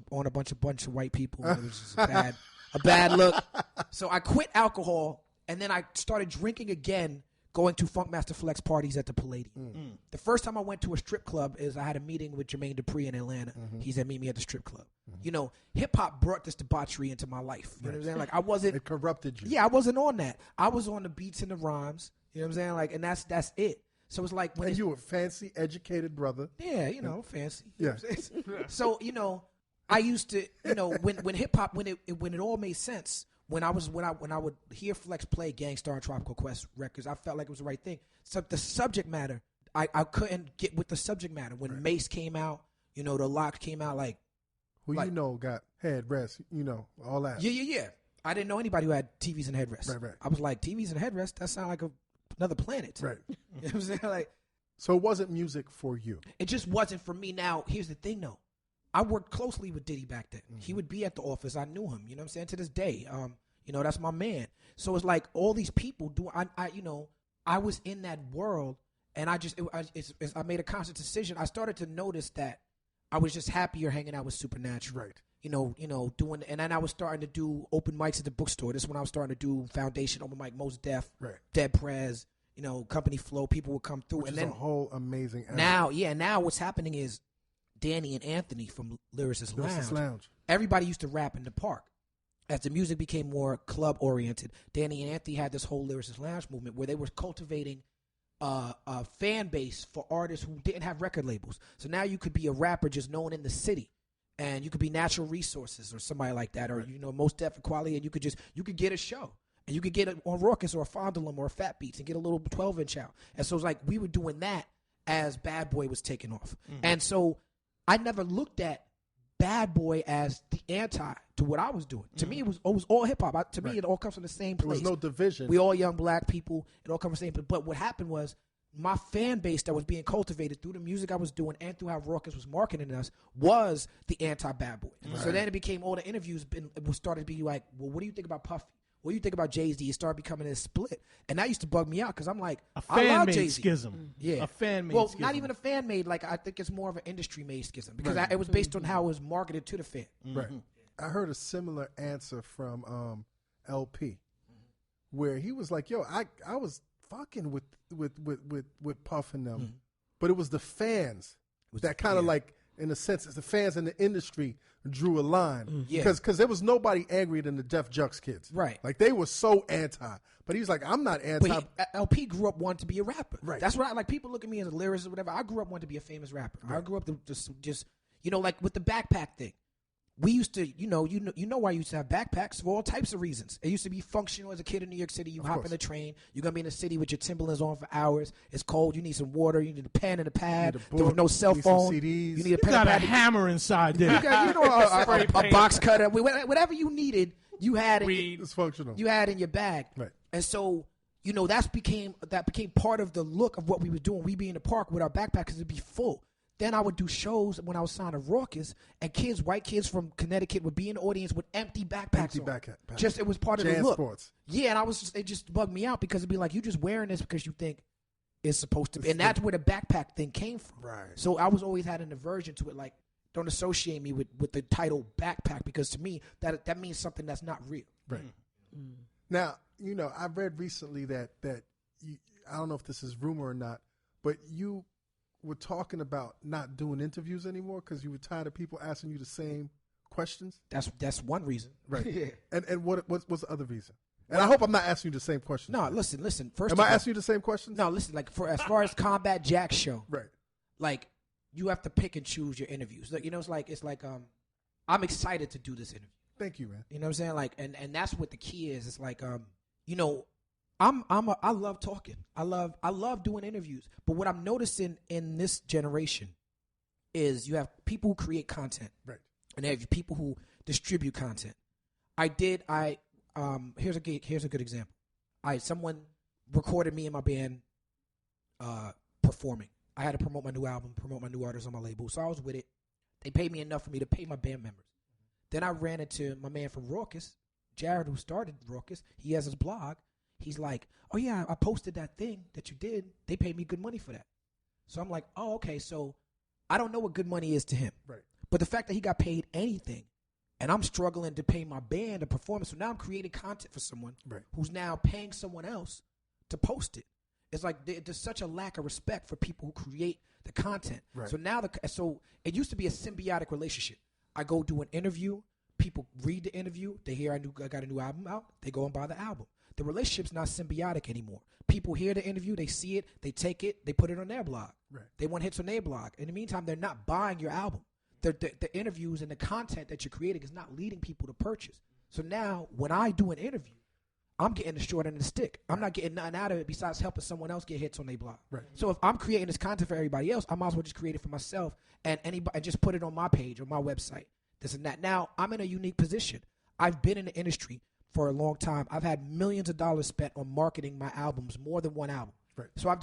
of white people. It was just a bad look. So I quit alcohol, and then I started drinking again, going to Funkmaster Flex parties at the Palladium. The first time I went to a strip club is I had a meeting with Jermaine Dupri in Atlanta. He said, meet me at the strip club. Hip-hop brought this debauchery into my life. You know what I'm saying? Like, I wasn't... It corrupted you. Yeah, I wasn't on that. I was on the beats and the rhymes. You know what I'm saying? Like, and that's it. So it's like... And you were a fancy, educated brother. Yeah, fancy. Yeah. So, I used to, when hip-hop, when it all made sense... When I would hear Flex play Gangstar and Tropical Quest records, I felt like it was the right thing. So the subject matter, I couldn't get with the subject matter. When Mace came out, the Lock came out, who got headrests, all that. Yeah. I didn't know anybody who had TVs and headrests. Right. I was like, TVs and headrests, that sound like another planet. Right. You know what I'm saying? Like, so it wasn't music for you. It just wasn't for me. Now, here's the thing, though. I worked closely with Diddy back then. He would be at the office. I knew him. You know what I'm saying? To this day. That's my man. So it's like all these people I was in that world, and I made a conscious decision. I started to notice that I was just happier hanging out with Supernatural. Right. Doing, and then I was starting to do open mics at the bookstore. This is when I was starting to do Foundation open mic, Most Def, Dead Prez, Company Flow. People would come through, Which and is then a whole amazing. Now what's happening is Danny and Anthony from Lyricist Lounge. Everybody used to rap in the park. As the music became more club-oriented, Danny and Anthony had this whole Lyricist Lounge movement where they were cultivating a fan base for artists who didn't have record labels. So now you could be a rapper just known in the city, and you could be Natural Resources or somebody like that, or Most Def Kweli, and you could get a show, and you could get it on Raucous or a Fondulum or a Fat Beats and get a little 12-inch out. And so it's like we were doing that as Bad Boy was taking off, and so I never looked at Bad Boy as the anti to what I was doing. To me, it was all hip hop. To me, it all comes from the same place. There was no division. We all young black people. It all comes from the same place. But what happened was my fan base that was being cultivated through the music I was doing and through how Raucous was marketing us was the anti-Bad Boy. Right. So then it became all the interviews started to be like, well, what do you think about Puffy? What do you think about Jay-Z? It started becoming this split. And that used to bug me out because I'm like, I love Jay-Z. Schism. Yeah. A fan-made schism. Well, not even a fan-made. Like, I think it's more of an industry-made schism because it was based on how it was marketed to the fan. Right. I heard a similar answer from LP where he was like, yo, I was fucking with Puff and them, but it was the fans that kind of like, in a sense, it's the fans in the industry drew a line. Because there was nobody angrier than the Def Jux kids. Right. Like, they were so anti. But he was like, I'm not anti. But LP grew up wanting to be a rapper. Right. That's what like, people look at me as a lyricist or whatever. I grew up wanting to be a famous rapper. Right. I grew up just like with the backpack thing. We used to, you know why you used to have backpacks for all types of reasons. It used to be functional as a kid in New York City. You hop in a train. You're going to be in the city with your Timberlands on for hours. It's cold. You need some water. You need a pen and a pad. There was no cell phone. CDs. You need a pen got and a pad. a hammer inside there. A box cutter. Whatever you needed, you had it's functional. You had in your bag. Right. And so you know, that became part of the look of what we were doing. We'd be in the park with our backpacks because it'd be full. Then I would do shows when I was signed to Raucous, and white kids from Connecticut would be in the audience with empty backpacks on. Just, it was part of the look. Sports. Yeah, and it just bugged me out because it'd be like, you just wearing this because you think it's supposed to be. And that's where the backpack thing came from. Right. So I was always had an aversion to it, like, don't associate me with the title backpack, because to me, that means something that's not real. Right. Mm. Now, you know, I've read recently that you, I don't know if this is rumor or not, but you were talking about not doing interviews anymore because you were tired of people asking you the same questions. That's one reason, right? Yeah. And what's the other reason? And I hope I'm not asking you the same question. No, listen. First, am I asking you the same questions? No, listen. Like as far as Combat Jack's show, right? Like you have to pick and choose your interviews. Like, you know, it's like I'm excited to do this interview. Thank you, man. You know what I'm saying? Like, and that's what the key is. It's like you know, I love talking. I love doing interviews. But what I'm noticing in this generation is you have people who create content, right? And they have people who distribute content. Here's a good example. Someone recorded me and my band performing. I had to promote my new album, promote my new artists on my label. So I was with it. They paid me enough for me to pay my band members. Then I ran into my man from Raucous, Jared, who started Raucous. He has his blog. He's like, oh, yeah, I posted that thing that you did. They paid me good money for that. So I'm like, oh, okay. So I don't know what good money is to him. Right. But the fact that he got paid anything, and I'm struggling to pay my band a performance. So now I'm creating content for someone who's now paying someone else to post it. It's like there's such a lack of respect for people who create the content. Right. So now so it used to be a symbiotic relationship. I go do an interview. People read the interview. They hear I got a new album out. They go and buy the album. The relationship's not symbiotic anymore. People hear the interview, they see it, they take it, they put it on their blog. Right. They want hits on their blog. In the meantime, they're not buying your album. The interviews and the content that you're creating is not leading people to purchase. So now, when I do an interview, I'm getting the short end of the stick. I'm not getting nothing out of it besides helping someone else get hits on their blog. Right. So if I'm creating this content for everybody else, I might as well just create it for myself and just put it on my page, on my website, this and that. Now, I'm in a unique position. I've been in the industry for a long time. I've had millions of dollars spent on marketing my albums, more than one album. Right. So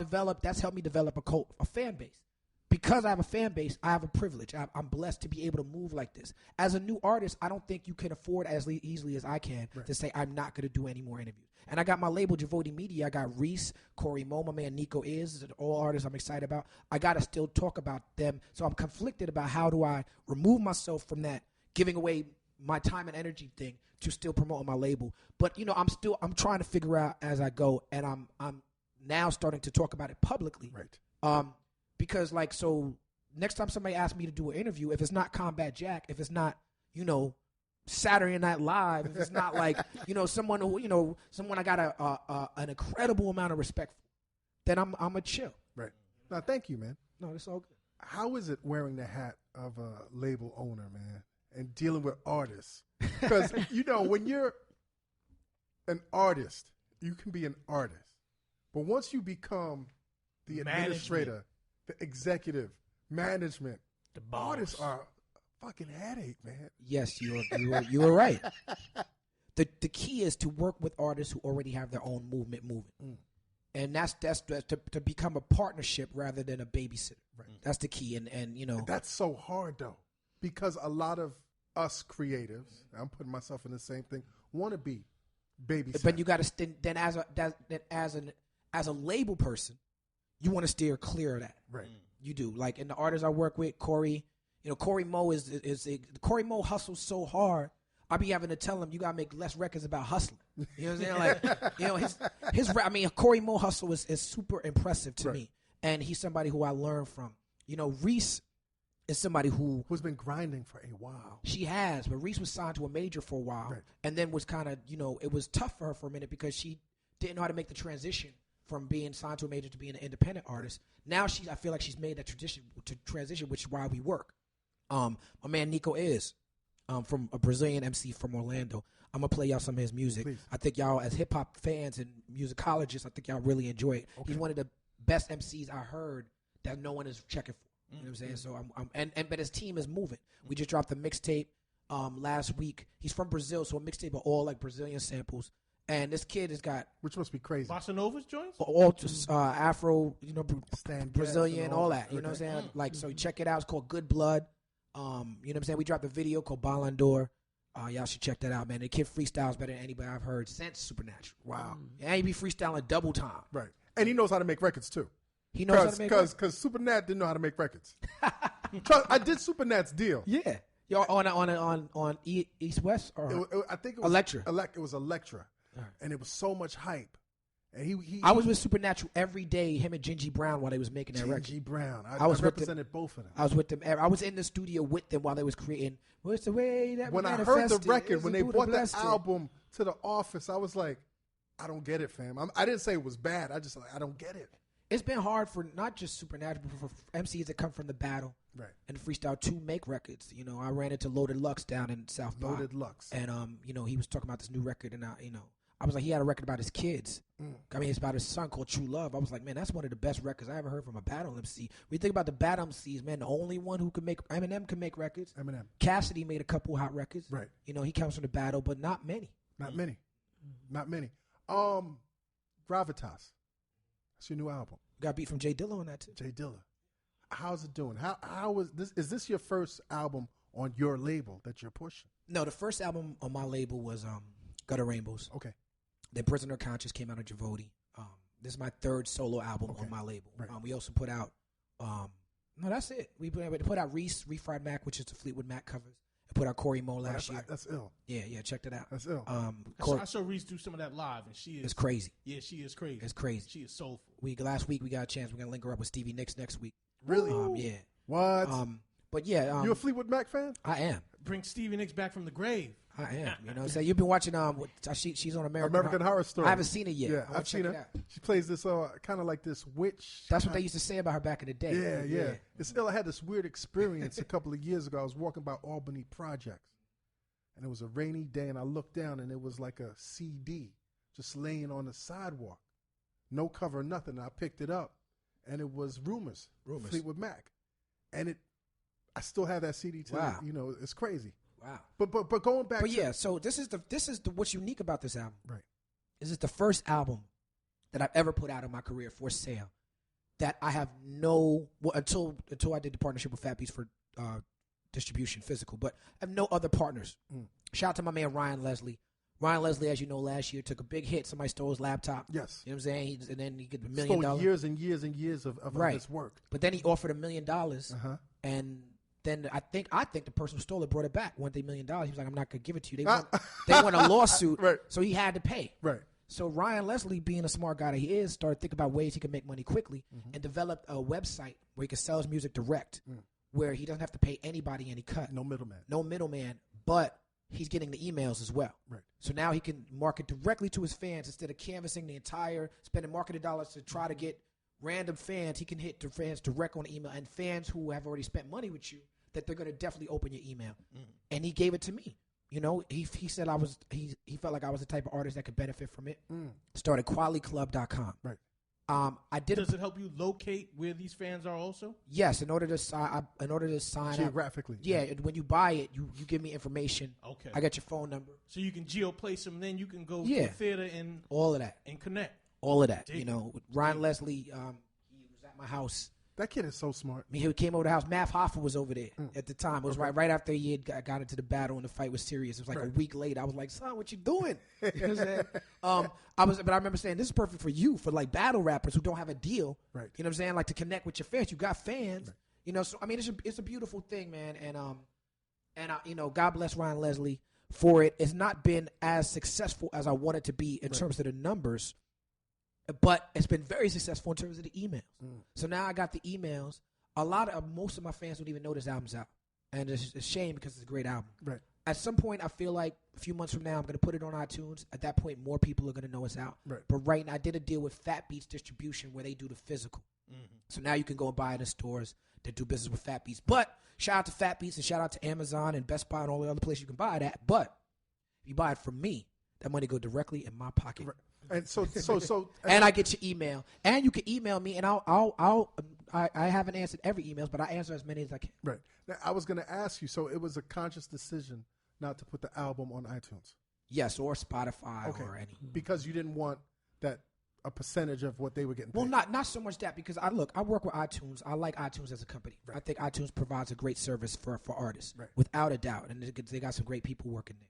that's helped me develop a fan base. Because I have a fan base, I have a privilege. I'm blessed to be able to move like this. As a new artist, I don't think you can afford as easily as I can to say I'm not going to do any more interviews. And I got my label, Jay-Dee Media. I got Reese, Corey Mo, my man Nico Is, all artists I'm excited about. I got to still talk about them. So I'm conflicted about how do I remove myself from that, giving away my time and energy thing to still promote my label. But, you know, I'm trying to figure out as I go, and I'm now starting to talk about it publicly. Right. Because, like, so next time somebody asks me to do an interview, if it's not Combat Jack, if it's not, you know, Saturday Night Live, if it's not like, you know, someone I got an incredible amount of respect for, then I'm a chill. Right. No, thank you, man. No, it's all good. How is it wearing the hat of a label owner, man, and dealing with artists? Because, you know, when you're an artist, you can be an artist. But once you become the administrator, the executive, management, the boss, artists are a fucking headache, man. Yes, you were right. The key is to work with artists who already have their own movement moving. And that's to become a partnership rather than a babysitter. Right. That's the key. And you know. And that's so hard, though, because a lot of us creatives, I'm putting myself in the same thing, want to be babysitter. But you got to then as a label person, you want to steer clear of that. Right. You do. Like, in the artists I work with, Corey, you know, Corey Mo Corey Mo hustles so hard. I be having to tell him you gotta make less records about hustling. You know what I'm saying? Like, you know, Corey Mo hustle is super impressive to me, and he's somebody who I learn from. You know, Reese is somebody who's been grinding for a while. She has, but Reese was signed to a major for a while, and then was kind of, you know, it was tough for her for a minute because she didn't know how to make the transition from being signed to a major to being an independent artist. Now I feel like she's made that transition, which is why we work. My man Nico Is. From a Brazilian MC from Orlando. I'm going to play y'all some of his music. Please. I think y'all, as hip-hop fans and musicologists, I think y'all really enjoy it. Okay. He's one of the best MCs I heard that no one is checking for. You know what I'm saying? So but his team is moving. We just dropped a mixtape last week. He's from Brazil, so a mixtape of all like Brazilian samples. And this kid has got which must be crazy. Bossa Nova's joints? all Afro, Stand Brazilian, and all that. You know what I'm saying? Like, so check it out. It's called Good Blood. You know what I'm saying? We dropped a video called Ballon d'Or. Y'all should check that out, man. The kid freestyles better than anybody I've heard since Supernatural. Wow. And he be freestyling double time. Right. And he knows how to make records too. He knows how to make records. Because Supernat didn't know how to make records. I did Supernat's deal. Yeah. Yo, on East West or I think it was Electra. It was Electra, and it was so much hype. And I was with Supernatural every day. Him and Gingy Brown while they was making that record. Gingy Brown. I was represented both of them. I was with them. I was in the studio with them while they was creating. What's the way that when I heard the record, when they brought the album to the office, I was like, I don't get it, fam. I didn't say it was bad. I just like I don't get it. It's been hard for not just Supernatural, but for MCs that come from the battle and freestyle to make records. You know, I ran into Loaded Lux down in South by. Loaded Lux. And, you know, he was talking about this new record, and, I was like, he had a record about his kids. I mean, it's about his son called True Love. I was like, man, that's one of the best records I ever heard from a battle MC. When you think about the battle MCs, man, the only one who can make Eminem can make records. Eminem. Cassidy made a couple hot records. Right. You know, he comes from the battle, but not many. Not many. Not many. Gravitas. That's your new album. Got beat from Jay Dilla on that too. Jay Dilla. How's it doing? How is this? Is this your first album on your label that you're pushing? No, the first album on my label was Gutter Rainbows. Okay. Then Prisoner of Conscience came out of Javoti. This is my third solo album on my label. Right. We also put out no, that's it. We put out Refried Mac, which is the Fleetwood Mac covers. I put out Corey Mo last year. That's ill. Yeah, check that out. That's ill. I saw Reese do some of that live, and she is. It's crazy. Yeah, she is crazy. It's crazy. She is soulful. Last week we got a chance. We're gonna link her up with Stevie Nicks next week. Really? Yeah. What? But yeah. You a Fleetwood Mac fan? I am. Bring Stevie Nicks back from the grave. I am. You know what I'm saying? You've been watching she's on American Horror Story. I haven't seen it yet. Yeah, I've seen her. She plays this kind of like this witch. That's what they used to say about her back in the day. Yeah. It's still I had this weird experience a couple of years ago. I was walking by Albany Projects, and it was a rainy day, and I looked down, and it was like a CD just laying on the sidewalk, no cover, nothing. And I picked it up, and it was Rumors. Fleetwood Mac, and I still have that CD today. Wow. You know, it's crazy. Wow. But going back. But yeah, so this is the what's unique about this album. Right. This is the first album that I've ever put out in my career for sale that I have until I did the partnership with Fat Beats for distribution physical, but I have no other partners. Shout out to my man Ryan Leslie. Ryan Leslie, as you know, last year took a big hit. Somebody stole his laptop. Yes. You know what I'm saying? And then he get $1 million. Stole years and years and years of his work. But then he offered $1 million, and then I think the person who stole it brought it back, wanted $1 million. He was like, I'm not gonna give it to you. They want a lawsuit, right. So he had to pay. Right. So Ryan Leslie, being a smart guy that he is, started thinking about ways he could make money quickly and developed a website where he could sell his music direct, where he doesn't have to pay anybody any cut. No middleman. No middleman, but he's getting the emails as well. Right. So now he can market directly to his fans instead of canvassing the entire, spending marketing dollars to try to get random fans. He can hit the fans direct on the email, and fans who have already spent money with you, that they're going to definitely open your email. And he gave it to me. You know, he said he felt like I was the type of artist that could benefit from it. Started QualityClub.com. Right. Does it help you locate where these fans are also? Yes, in order to sign geographically. Up, yeah, when you buy it, you give me information. Okay. I got your phone number. So you can geoplace them, then you can go to the theater and all of that and connect. All of that. You know, Ryan Leslie, he was at my house. That kid is so smart. I mean, he came over the house. Math Hoffa was over there at the time. It was right after he had got into the battle and the fight was serious. It was like a week later. I was like, son, what you doing? You know what I'm saying? But I remember saying, this is perfect for you, for like battle rappers who don't have a deal. Right. You know what I'm saying? Like to connect with your fans. You got fans. Right. You know, so I mean, it's a beautiful thing, man. And you know, God bless Ryan Leslie for it. It's not been as successful as I want it to be in terms of the numbers. But it's been very successful in terms of the emails. So now I got the emails. Most of my fans don't even know this album's out. And it's a shame because it's a great album. Right. At some point, I feel like a few months from now, I'm going to put it on iTunes. At that point, more people are going to know it's out. Right. But right now, I did a deal with Fat Beats Distribution where they do the physical. So now you can go and buy it in stores that do business with Fat Beats. But shout out to Fat Beats and shout out to Amazon and Best Buy and all the other places you can buy it at. But if you buy it from me, that money go directly in my pocket. Right. And so, and I get your email, and you can email me, and I haven't answered every emails, but I answer as many as I can. Right. Now, I was going to ask you. So it was a conscious decision not to put the album on iTunes. Yes, or Spotify or any. Because you didn't want that a percentage of what they were getting paid. Well, not so much that, because I work with iTunes. I like iTunes as a company. Right. I think iTunes provides a great service for artists, without a doubt, and they got some great people working there.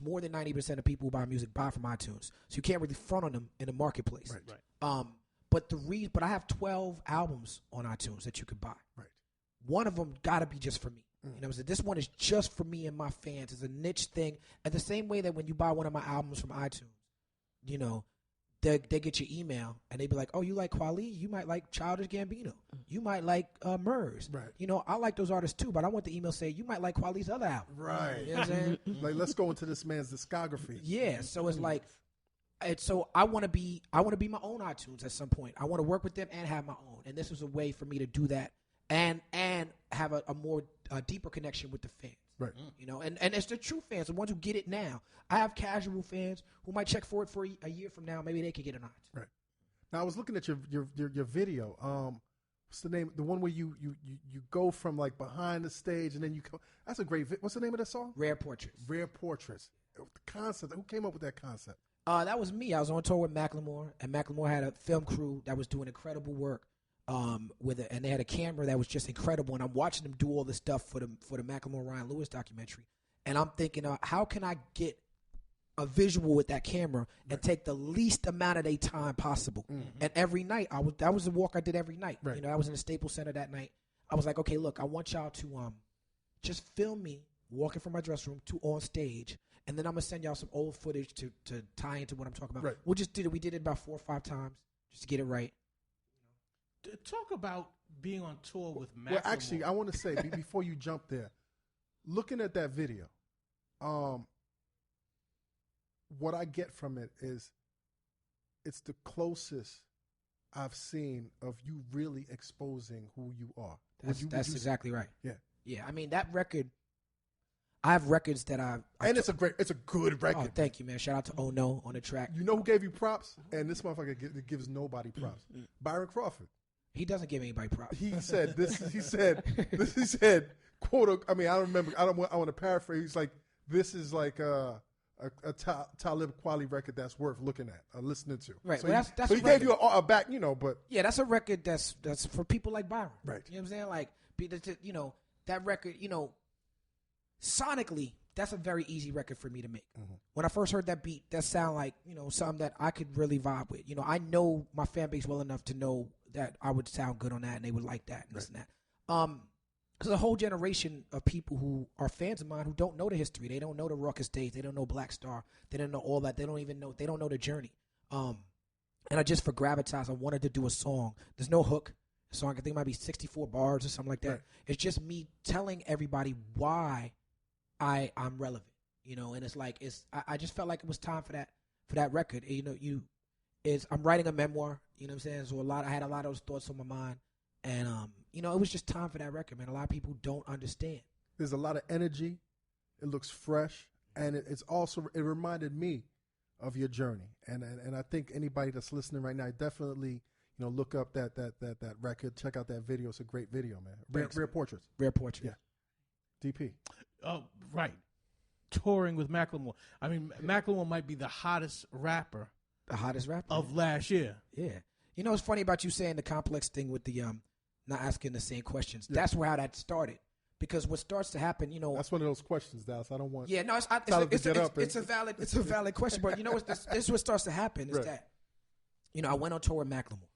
More than 90% of people who buy music buy from iTunes, so you can't really front on them in the marketplace. Right. But I have 12 albums on iTunes that you could buy. Right. One of them got to be just for me. You know, so this one is just for me and my fans. It's a niche thing. And the same way that when you buy one of my albums from iTunes, you know, they get your email and they be like, oh, you like Kweli? You might like Childish Gambino. You might like Murs. Right. You know, I like those artists too, but I want the email say, you might like Kweli's other album. Right. You know what I'm saying? Like, let's go into this man's discography. Yeah. So it's like, so I want to be my own iTunes at some point. I want to work with them and have my own. And this was a way for me to do that and have a more deeper connection with the fans. Right. You know, and it's the true fans, the ones who get it now. I have casual fans who might check for it for a year from now. Maybe they could get it on. Right. Now I was looking at your video. What's the name? The one where you go from like behind the stage and then you come. That's a great. What's the name of that song? Rare Portraits. Rare Portraits. The concept. Who came up with that concept? That was me. I was on tour with Macklemore, and Macklemore had a film crew that was doing incredible work. With it, and they had a camera that was just incredible. And I'm watching them do all this stuff for the Macklemore Ryan Lewis documentary, and I'm thinking, how can I get a visual with that camera and take the least amount of their time possible? And every night, that was the walk I did every night. You know, I was in the Staples Center that night. I was like, okay, look, I want y'all to just film me walking from my dressing room to on stage, and then I'm gonna send y'all some old footage to tie into what I'm talking about. We just did it. We did it about 4 or 5 times just to get it right. Talk about being on tour with Macklemore. Well, actually, I want to say before you jump there, looking at that video, what I get from it is it's the closest I've seen of you really exposing who you are. That's exactly right. Yeah. Yeah. I mean, that record, I have records that it's a good record. Oh, thank you, man. Shout out to Oh No on the track. You know who gave you props? And this motherfucker gives nobody props. Byron Crawford. He doesn't give anybody props. He said this. He said, quote. I mean, I don't remember. I want to paraphrase. He's like, this is like a Talib Kweli record that's worth looking at, listening to. Right. So well, he gave you a back, you know. But yeah, that's a record that's for people like Byron. Right. You know what I'm saying? Like, you know, that record. You know, sonically, that's a very easy record for me to make. When I first heard that beat, that sound like, you know, something that I could really vibe with. You know, I know my fan base well enough to know that I would sound good on that and they would like that and this and that. There's a whole generation of people who are fans of mine who don't know the history. They don't know the Ruckus days. They don't know Black Star. They don't know all that. They don't know the journey. And I just, for gravitas, I wanted to do a song. There's no hook. The song, I think, might be 64 bars or something like that. Right. It's just me telling everybody why I'm relevant, you know. And it's like, I just felt like it was time for that record. You know, I'm writing a memoir, you know what I'm saying? So I had a lot of those thoughts on my mind. And, you know, it was just time for that record, man. A lot of people don't understand. There's a lot of energy. It looks fresh. And it reminded me of your journey. And I think anybody that's listening right now, definitely, you know, look up that record. Check out that video. It's a great video, man. Rare Portraits. Rare Portraits. Yeah. DP. Oh, right. Touring with Macklemore. I mean, Macklemore might be the hottest rapper. The hottest rapper of last year. Yeah. You know, it's funny about you saying the complex thing with the not asking the same questions. Yeah. That's how that started. Because what starts to happen, you know, that's one of those questions, Dallas. I don't want. Yeah, no, it's a valid question. But you know, this is what starts to happen is that, you know, I went on tour with Macklemore.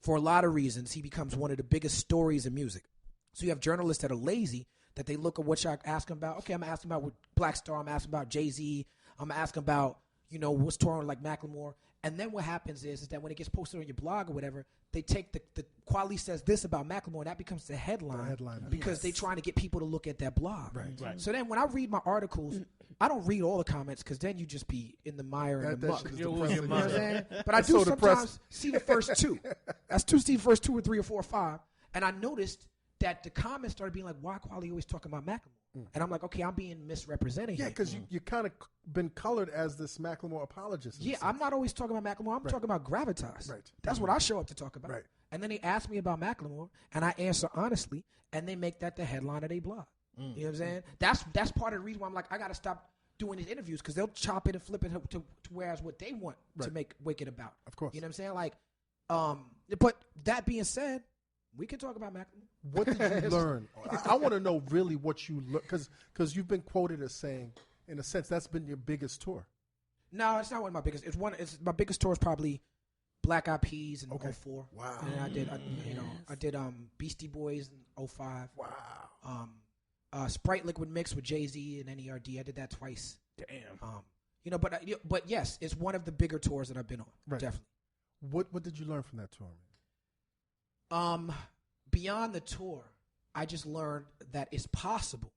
For a lot of reasons, he becomes one of the biggest stories in music. So you have journalists that are lazy, that they look at what y'all asking about. Okay, I'm asking about Black Star. I'm asking about Jay-Z. I'm asking about, you know, what's touring like Macklemore. And then what happens is that when it gets posted on your blog or whatever, they take the Kweli says this about Macklemore, and that becomes the headline because they're trying to get people to look at that blog. Right. So then when I read my articles, I don't read all the comments because then you just be in the mire and the muck. You know what I'm saying? But I do sometimes see the first two. See the first 2 or 3 or 4 or 5. And I noticed that the comments started being like, why Kweli always talking about Macklemore? And I'm like, okay, I'm being misrepresented here. Yeah, because you kind of been colored as this Macklemore apologist. Yeah, I'm not always talking about Macklemore. I'm talking about gravitas. Right. That's what I show up to talk about. Right. And then they ask me about Macklemore, and I answer honestly, and they make that the headline of their blog. You know what I'm saying? That's part of the reason why I'm like, I got to stop doing these interviews because they'll chop it and flip it to whereas what they want to make it about. Of course. You know what I'm saying? Like, but that being said, we can talk about Macklemore. What did you learn? I want to know really what you learned because you've been quoted as saying, in a sense, that's been your biggest tour. No, it's not one of my biggest. It's my biggest tour is probably Black Eyed Peas in 04. Wow. And I did Beastie Boys in 05. Wow. Sprite Liquid Mix with Jay-Z and NERD. I did that twice. Damn. But yes, it's one of the bigger tours that I've been on. Right. Definitely. What did you learn from that tour, man? Beyond the tour, I just learned that it's possible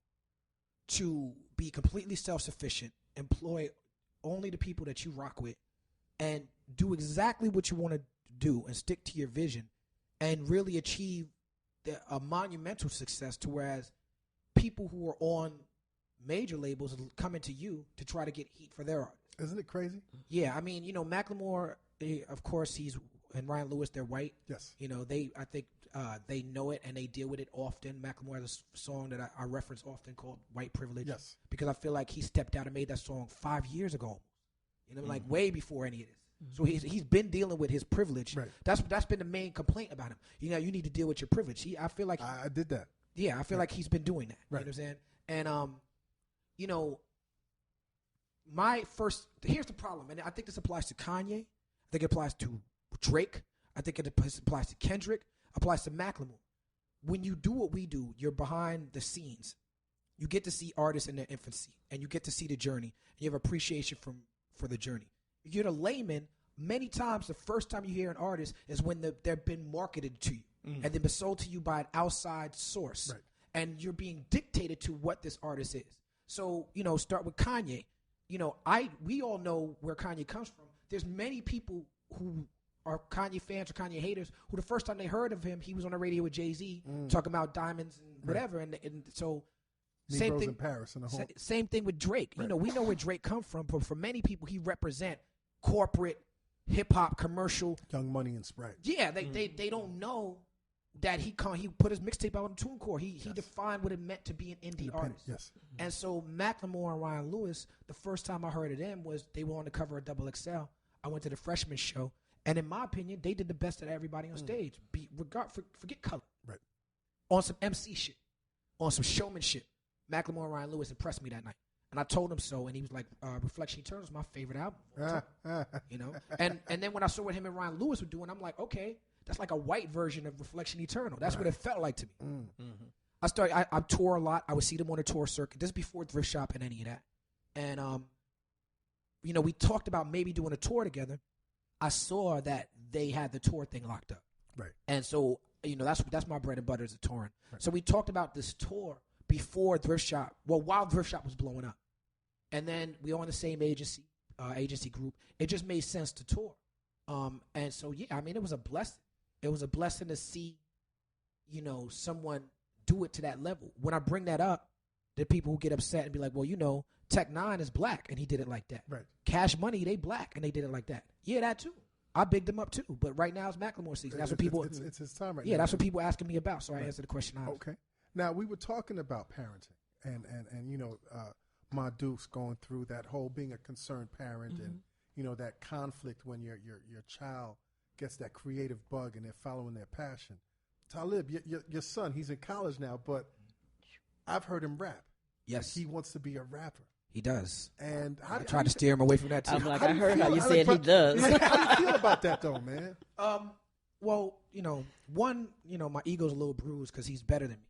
to be completely self-sufficient, employ only the people that you rock with, and do exactly what you want to do and stick to your vision and really achieve a monumental success to whereas people who are on major labels are coming to you to try to get heat for their art. Isn't it crazy? Yeah, I mean, Macklemore, of course, and Ryan Lewis, they're white. Yes. I think they know it and they deal with it often. Macklemore has a song that I reference often called White Privilege. Yes. Because I feel like he stepped out and made that song 5 years ago. Like way before any of this. So he's been dealing with his privilege. Right. That's been the main complaint about him. You need to deal with your privilege. I feel like I did that. Yeah, I feel like he's been doing that. Right. You know what I'm saying? And here's the problem, and I think this applies to Kanye. I think it applies to Drake. I think it applies to Kendrick. Applies to Macklemore. When you do what we do, you're behind the scenes. You get to see artists in their infancy, and you get to see the journey. And you have appreciation for the journey. You're a layman. Many times, the first time you hear an artist is when they've been marketed to you, and they've been sold to you by an outside source, right. And you're being dictated to what this artist is. So, start with Kanye. We all know where Kanye comes from. There's many people who are Kanye fans or Kanye haters who the first time they heard of him, he was on the radio with Jay-Z talking about diamonds and whatever, right. and so. Same thing in Paris and the whole. Same thing with Drake. Right. We know where Drake come from, but for many people, he represent corporate, hip hop, commercial. Young Money and Sprite. Yeah, they don't know that he put his mixtape out on TuneCore. He defined what it meant to be an indie artist. Yes. And so Macklemore and Ryan Lewis, the first time I heard of them was they were on the cover of Double XL. I went to the freshman show, and in my opinion, they did the best of everybody on stage. Forget color. Right. On some MC shit, on some showmanship. Macklemore and Ryan Lewis impressed me that night. And I told him so, and he was like, Reflection Eternal is my favorite album. And then when I saw what him and Ryan Lewis were doing, I'm like, okay, that's like a white version of Reflection Eternal. That's what it felt like to me. I tour a lot. I would see them on a tour circuit. This is before Thrift Shop and any of that. And, we talked about maybe doing a tour together. I saw that they had the tour thing locked up. Right. And so, that's my bread and butter is the touring. Right. So we talked about this tour before Thrift Shop, while Thrift Shop was blowing up. And then we were on the same agency group. It just made sense to tour. And so, yeah, I mean, it was a blessing. It was a blessing to see, someone do it to that level. When I bring that up, there are people who get upset and be like, well, Tech Nine is black, and he did it like that. Right. Cash Money, they black, and they did it like that. Yeah, that too. I bigged them up too. But right now it's Macklemore season. That's what people. It's his time right now. Yeah, that's what people asking me about. So I answered the question. Okay. Now we were talking about parenting, and Ma Dukes going through that whole being a concerned parent, and that conflict when your child gets that creative bug and they're following their passion. Talib, your son, he's in college now, but I've heard him rap. Yes, he wants to be a rapper. He does. And I tried to steer him away from that too. I'm like, I heard how you said he does. How do you feel about that though, man? Well, my ego's a little bruised because he's better than me.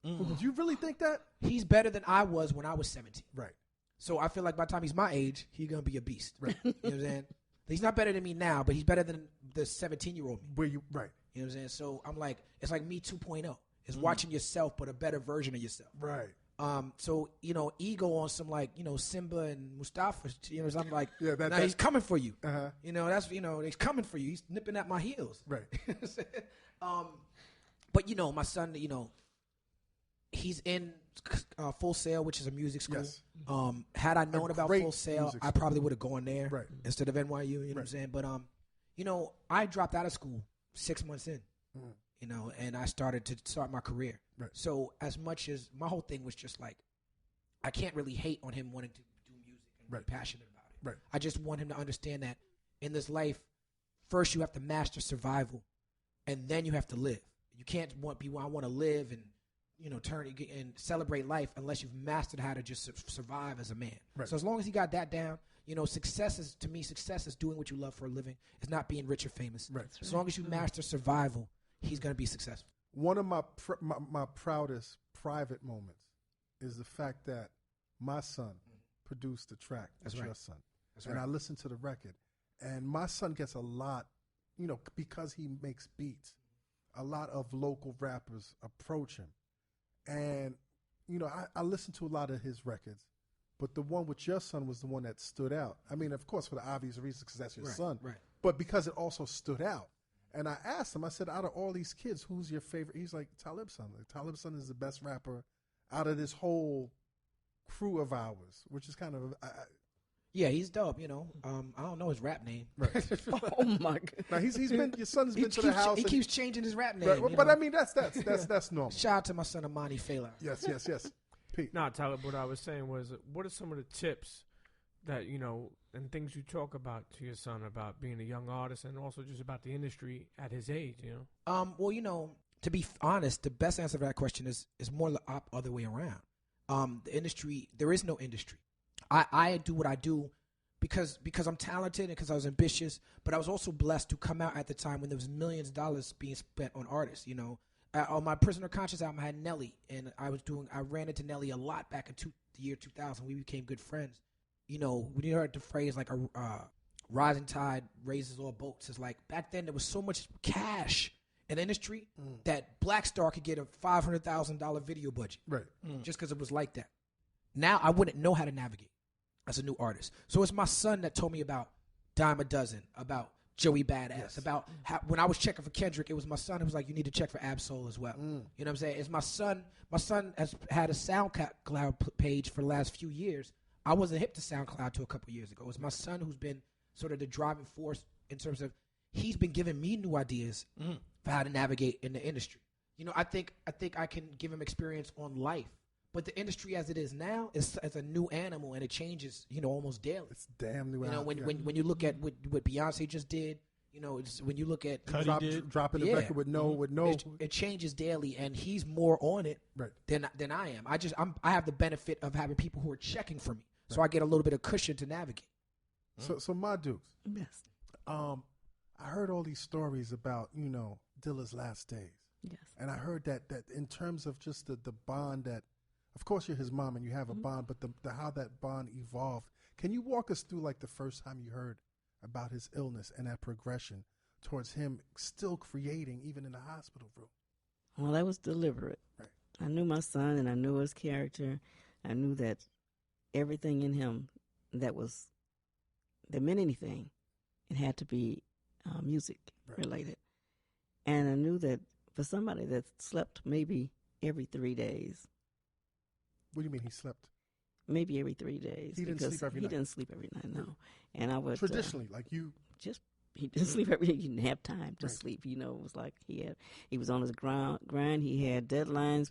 Do you really think that? He's better than I was when I was 17. Right. So I feel like by the time he's my age, he's going to be a beast. Right. You know what I'm saying? He's not better than me now, but he's better than the 17-year-old me. Right. You know what I'm saying? So I'm like, it's like me 2.0. It's watching yourself, but a better version of yourself. Right. So, ego on some Simba and Mustafa, I'm like, yeah, he's coming for you. Uh-huh. He's coming for you. He's nipping at my heels. Right. But, my son, he's in Full Sail, which is a music school. Yes. Had I known about Full Sail, I probably would have gone there instead of NYU, you know what I'm saying? But, I dropped out of school 6 months in, and I started my career. Right. So as much as my whole thing was just like, I can't really hate on him wanting to do Right. be passionate about it. Right. I just want him to understand that in this life, first you have to master survival, and then you have to live. You can't I want to live and turn and celebrate life unless you've mastered how to just survive as a man. Right. So as long as he got that down, success is doing what you love for a living. It's not being rich or famous. Right. As long as you master survival, he's going to be successful. One of my proudest private moments is the fact that my son produced the track. That's right. Your son. That's and right. I listened to the record, and my son gets a lot, because he makes beats. A lot of local rappers approach him, and I listened to a lot of his records, but the one with your son was the one that stood out. I mean, of course, for the obvious reasons, because that's your son, right? But because it also stood out. And I asked him, I said, out of all these kids, who's your favorite? He's like, Talib son. Talib son is the best rapper out of this whole crew of ours, which is kind of. Yeah, he's dope. I don't know his rap name. Right. Oh my God! Now your son's been to the house. He keeps changing his rap name. Right, but I mean, that's normal. Shout out to my son Amani Fela. Yes. Pete. No, Talib, what I was saying was, what are some of the tips that, and things you talk about to your son about being a young artist and also just about the industry at his age, Well, to be honest, the best answer to that question is more the other way around. The industry, there is no industry. I do what I do because I'm talented and because I was ambitious, but I was also blessed to come out at the time when there was millions of dollars being spent on artists, on my Prisoner Conscious album, I had Nelly, and I ran into Nelly a lot back in the year 2000. We became good friends. When you heard the phrase like a rising tide raises all boats, it's like back then there was so much cash in the industry that Black Star could get a $500,000 video budget, Right. just because it was like that. Now I wouldn't know how to navigate as a new artist. So it's my son that told me about Dime a Dozen, about Joey Badass, about how when I was checking for Kendrick, it was my son who was like, you need to check for Absol as well. You know what I'm saying? It's my son. My son has had a SoundCloud page for the last few years. I wasn't hip to SoundCloud till a couple years ago. It's my son who's been sort of the driving force in terms of he's been giving me new ideas for how to navigate in the industry. I think I can give him experience on life. But the industry as it is now is a new animal, and it changes, almost daily. It's damn new animal. When you look at what Beyonce just did, when you look at dropping the record with no, it changes daily, and he's more on it than I am. I have the benefit of having people who are checking for me, so I get a little bit of cushion to navigate. So my dudes, Yes. I heard all these stories about Dilla's last days. Yes. And I heard that in terms of just the bond that, of course, you're his mom and you have a bond, but the how that bond evolved. Can you walk us through like the first time you heard about his illness and that progression towards him still creating even in the hospital room? Well, that was deliberate. Right. I knew my son and I knew his character. I knew that everything in him that meant anything, it had to be music related. And I knew that for somebody that slept maybe every 3 days. What do you mean he slept? Maybe every 3 days. He didn't sleep every night? He didn't sleep every night, no. And I would... Traditionally, like you... He didn't sleep every day. He didn't have time to sleep. It was like he was on his grind. He had deadlines.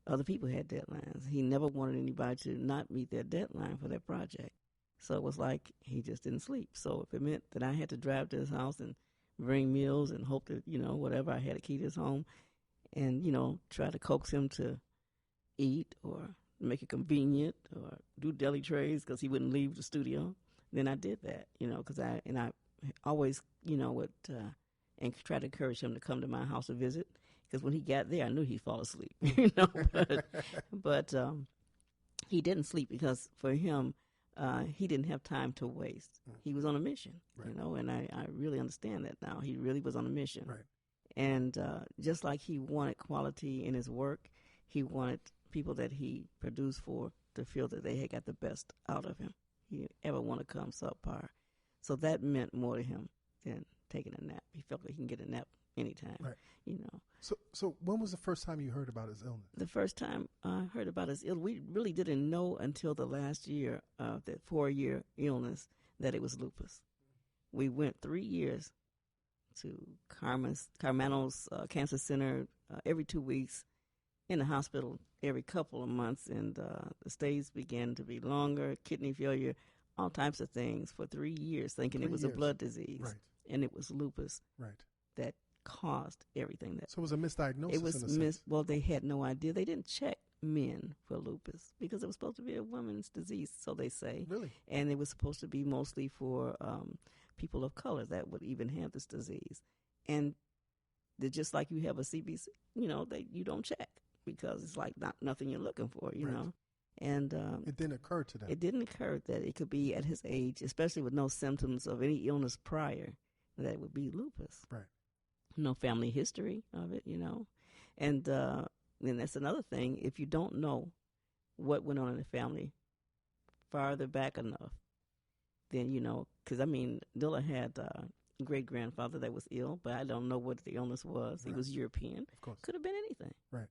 Other people had deadlines. He never wanted anybody to not meet their deadline for their project. So it was like he just didn't sleep. So if it meant that I had to drive to his house and bring meals and hope that, whatever, I had a key to his home and, try to coax him to eat or make it convenient or do deli trays because he wouldn't leave the studio, then I did that, because I always, would and try to encourage him to come to my house to visit because when he got there, I knew he'd fall asleep, but he didn't sleep because for him, he didn't have time to waste. He was on a mission, and I really understand that now. He really was on a mission. Right. And just like he wanted quality in his work, he wanted people that he produced for to feel that they had got the best out of him. He didn't ever want to come subpar. So that meant more to him than taking a nap. He felt like he can get a nap anytime, So when was the first time you heard about his illness? The first time I heard about his illness, we really didn't know until the last year of that 4-year illness that it was lupus. We went 3 years to Carmano's Cancer Center every 2 weeks, in the hospital every couple of months, and the stays began to be longer, kidney failure all types of things for 3 years, thinking it was a blood disease, right? And it was lupus, right? That caused everything. That so it was a misdiagnosis. It was in a sense. Well, they had no idea. They didn't check men for lupus because it was supposed to be a woman's disease, so they say. Really? And it was supposed to be mostly for people of color that would even have this disease. And just like you have a CBC, you don't check because it's like nothing you're looking for, you know. And it didn't occur to them. It didn't occur that it could be at his age, especially with no symptoms of any illness prior, that it would be lupus. Right. No family history of it, And then that's another thing. If you don't know what went on in the family farther back enough, then, because, Dilla had a great-grandfather that was ill, but I don't know what the illness was. Right. He was European. Of course. Could have been anything. Right.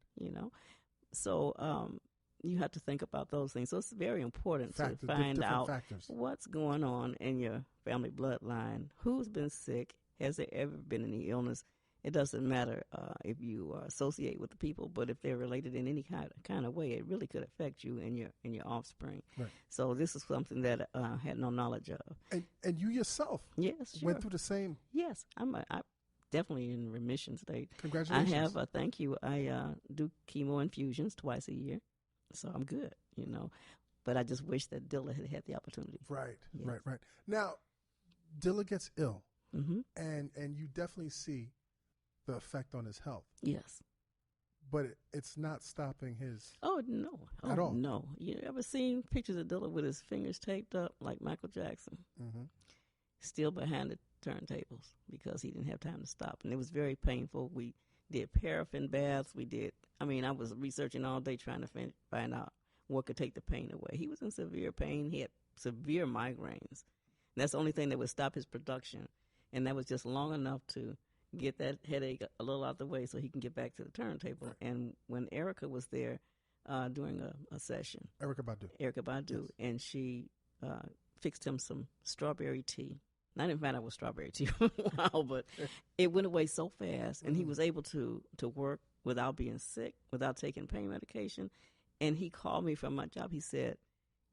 So you have to think about those things. So it's very important to find out what's going on in your family bloodline, who's been sick, has there ever been any illness. It doesn't matter if you associate with the people, but if they're related in any kind of way, it really could affect you and your offspring. Right. So this is something that I had no knowledge of. And you yourself, yes, sure. went through the same. Yes, I'm definitely in remission state. Congratulations! I have. Thank you. I do chemo infusions twice a year, so I'm good. But I just wish that Dilla had the opportunity. Right. Yes. Right. Now, Dilla gets ill, mm-hmm. and you definitely see the effect on his health. Yes. But it's not stopping his... Oh, no. At all? No. You ever seen pictures of Dilla with his fingers taped up like Michael Jackson? Mm-hmm. Still behind the turntables because he didn't have time to stop. And it was very painful. We did paraffin baths. I was researching all day trying to find out what could take the pain away. He was in severe pain. He had severe migraines. And that's the only thing that would stop his production. And that was just long enough to get that headache a little out the way so he can get back to the turntable. Right. And when Erica was there during a session. Erica Badu. Yes. And she fixed him some strawberry tea. And I didn't find out what strawberry tea for a while, but it went away so fast, and he was able to work without being sick, without taking pain medication. And he called me from my job. He said,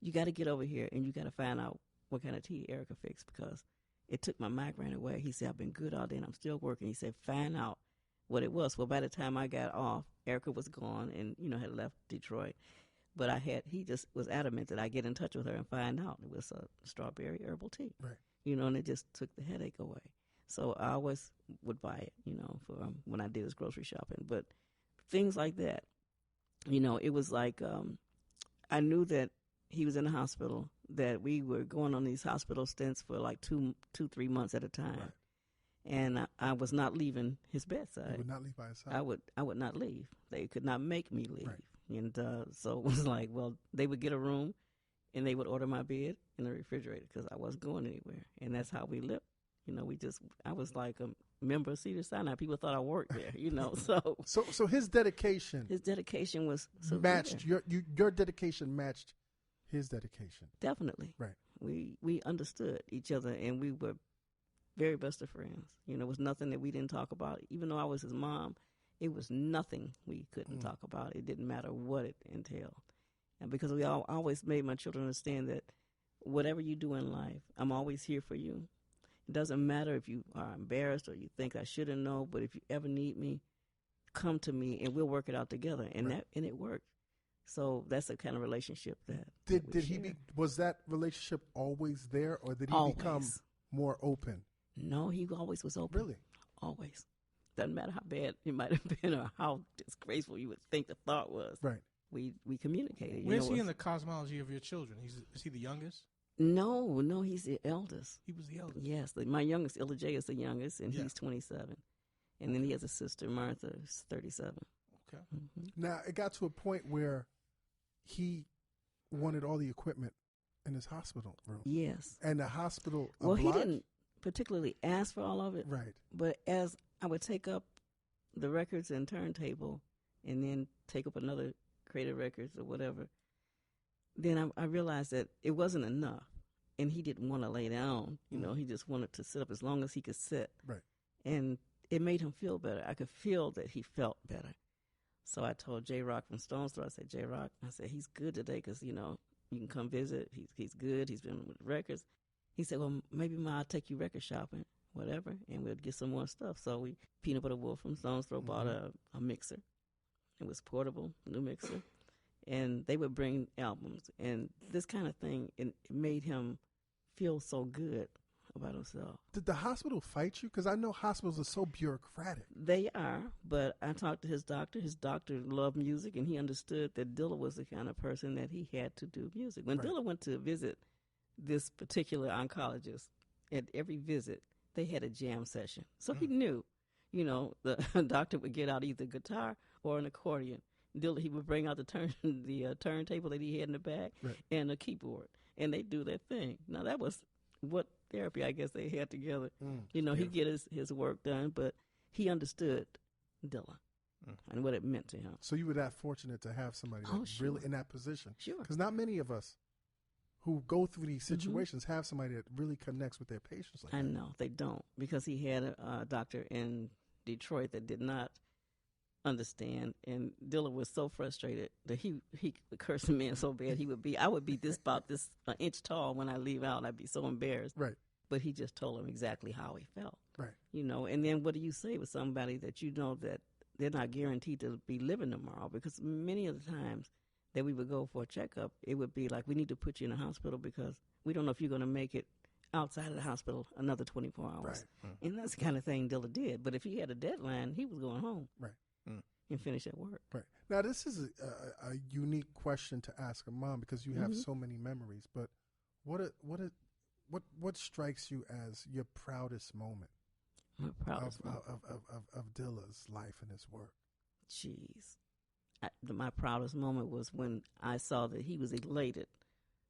you got to get over here, and you got to find out what kind of tea Erica fixed because it took my migraine away. He said, I've been good all day and I'm still working. He said, find out what it was. Well, by the time I got off, Erica was gone and, had left Detroit. But he just was adamant that I get in touch with her and find out it was a strawberry herbal tea. Right. And it just took the headache away. So I always would buy it, for when I did his grocery shopping. But things like that, it was like I knew that he was in the hospital, that we were going on these hospital stints for like 2-3 months at a time. Right. And I was not leaving his bedside. You would not leave by his side? I would not leave. They could not make me leave. Right. And so it was like, well, they would get a room and they would order my bed in the refrigerator because I wasn't going anywhere. And that's how we lived. I was like a member of Cedar Sinai. People thought I worked there, So his dedication. His dedication was matched your dedication matched his dedication. Definitely. Right. We understood each other and we were very best of friends. It was nothing that we didn't talk about. Even though I was his mom, it was nothing we couldn't talk about. It didn't matter what it entailed. And because we always made my children understand that whatever you do in life, I'm always here for you. It doesn't matter if you are embarrassed or you think I shouldn't know, but if you ever need me, come to me and we'll work it out together. And right. it worked. So that's the kind of relationship that was that relationship always there, or did he always become more open? No, he always was open. Really? Always. Doesn't matter how bad it might have been or how disgraceful you would think the thought was. Right. We communicated. Where's he in the cosmology of your children? Is he the youngest? No, he's the eldest. He was the eldest? Yes. My youngest, Illa J, is the youngest, and he's 27. And then he has a sister, Martha, who's 37. Okay. Mm-hmm. Now, it got to a point where he wanted all the equipment in his hospital room. Yes. And the hospital Well, obliged? he didn't particularly ask for all of it. Right. But as I would take up the records and turntable and then take up another Creative Records or whatever, then I realized that it wasn't enough. And he didn't want to lay down. He just wanted to sit up as long as he could sit. Right. And it made him feel better. I could feel that he felt better. So I told J-Rock from Stone's Throw, I said, J-Rock, he's good today because, You can come visit. He's good. He's been with records. He said, well, maybe Ma, I'll take you record shopping, whatever, and we'll get some more stuff. So we, Peanut Butter Wolf from Stone's Throw bought a mixer. It was portable, new mixer. And they would bring albums. And this kind of thing, it made him feel so good about himself. Did the hospital fight you? Because I know hospitals are so bureaucratic. They are, but I talked to his doctor. His doctor loved music, and he understood that Dilla was the kind of person that he had to do music. When Dilla went to visit this particular oncologist, at every visit, they had a jam session. So he knew, the doctor would get out either guitar or an accordion. Dilla, he would bring out the turntable that he had in the back and a keyboard, and they do their thing. Now, that was what therapy I guess they had together. He'd get his work done, but he understood Dilla and what it meant to him. So you were that fortunate to have somebody that's really in that position. Sure. Because not many of us who go through these situations have somebody that really connects with their patients like that. I know, they don't, because he had a doctor in Detroit that did not understand, and Dilla was so frustrated that he would curse the man so bad I would be about this inch tall when I leave out. I'd be so embarrassed. Right. But he just told him exactly how he felt. Right. And then what do you say with somebody that that they're not guaranteed to be living tomorrow? Because many of the times that we would go for a checkup, it would be like, we need to put you in a hospital because we don't know if you're going to make it outside of the hospital another 24 hours. Right. And that's the kind of thing Dilla did. But if he had a deadline, he was going home. Right. And finish at work. Right. Now, this is a unique question to ask a mom because you have so many memories. But what strikes you as your proudest moment? My proudest moment of Dilla's life and his work. Jeez, my proudest moment was when I saw that he was elated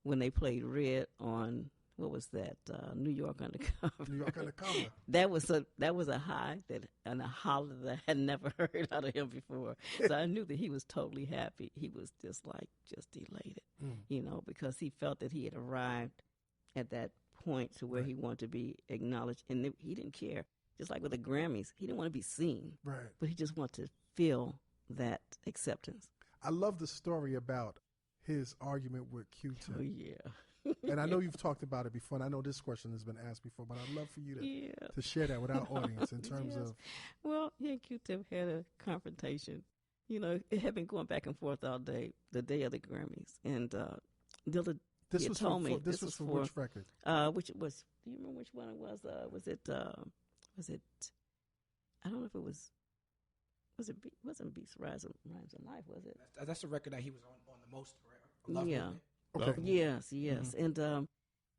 when they played Red on. What was that? New York Undercover. New York Undercover. That was a high and a holler that I had never heard out of him before. So I knew that he was totally happy. He was just elated, because he felt that he had arrived at that point to where he wanted to be acknowledged, and he didn't care. Just like with the Grammys, he didn't want to be seen, right? But he just wanted to feel that acceptance. I love the story about his argument with Q-Tip. Oh yeah. And I know you've talked about it before, and I know this question has been asked before, but I'd love for you to share that with our audience in terms of... Well, he and Q-Tip had a confrontation. It had been going back and forth all day, the day of the Grammys. And Dilla told me... This was for which record? Which it was... Do you remember which one it was? Was it... I don't know if it was... Wasn't Beats Rhymes and Life, was it? That's the record that he was on the most, right? Yeah. Okay. Yes. And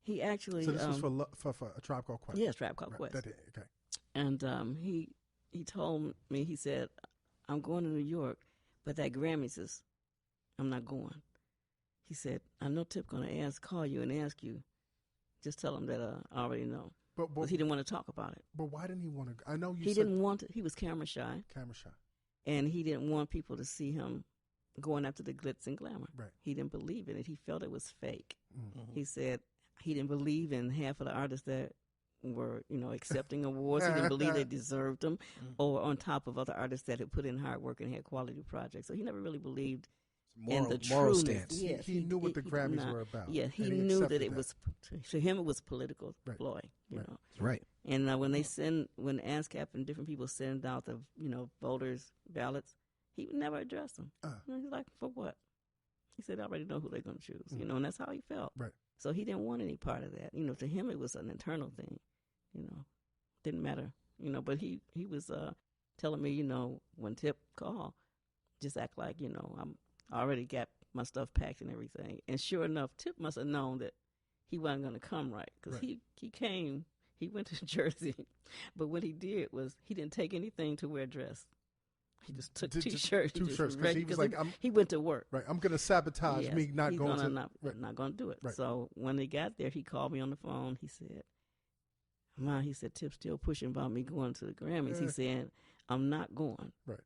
he actually... So this was for A Tribe Called Quest? Yes, Tribe Called Quest. Okay. And he told me, he said, I'm going to New York, but that Grammys I'm not going. He said, I know Tip going to call you and ask you. Just tell him that I already know. But he didn't want to talk about it. But why didn't he want to? I know you said... He didn't want to. He was camera shy. And he didn't want people to see him going after the glitz and glamour. Right. He didn't believe in it. He felt it was fake. Mm-hmm. He said he didn't believe in half of the artists that were, accepting awards. He didn't believe they deserved them, or on top of other artists that had put in hard work and had quality projects. So he never really believed in the moral stance. Yes, he knew what the Grammys were about. Yeah, he knew that it was, to him it was political ploy, you know. Right. And when ASCAP and different people send out the, voters' ballots, he would never address them. He's like, for what? He said, I already know who they're going to choose, and that's how he felt. Right. So he didn't want any part of that. To him it was an internal thing, didn't matter, but he was telling me, when Tip called, just act like, I already got my stuff packed and everything. And sure enough, Tip must have known that he wasn't going to come right, because he came, he went to Jersey, but what he did was he didn't take anything to wear a dress. He just took T-shirts. Two shirts, because he was like, he went to work. Right, I'm going to sabotage me not going to. Not going to do it. Right. So when they got there, he called me on the phone. He said, Ma, he said, Tip's still pushing about me going to the Grammys. He said, I'm not going. Right.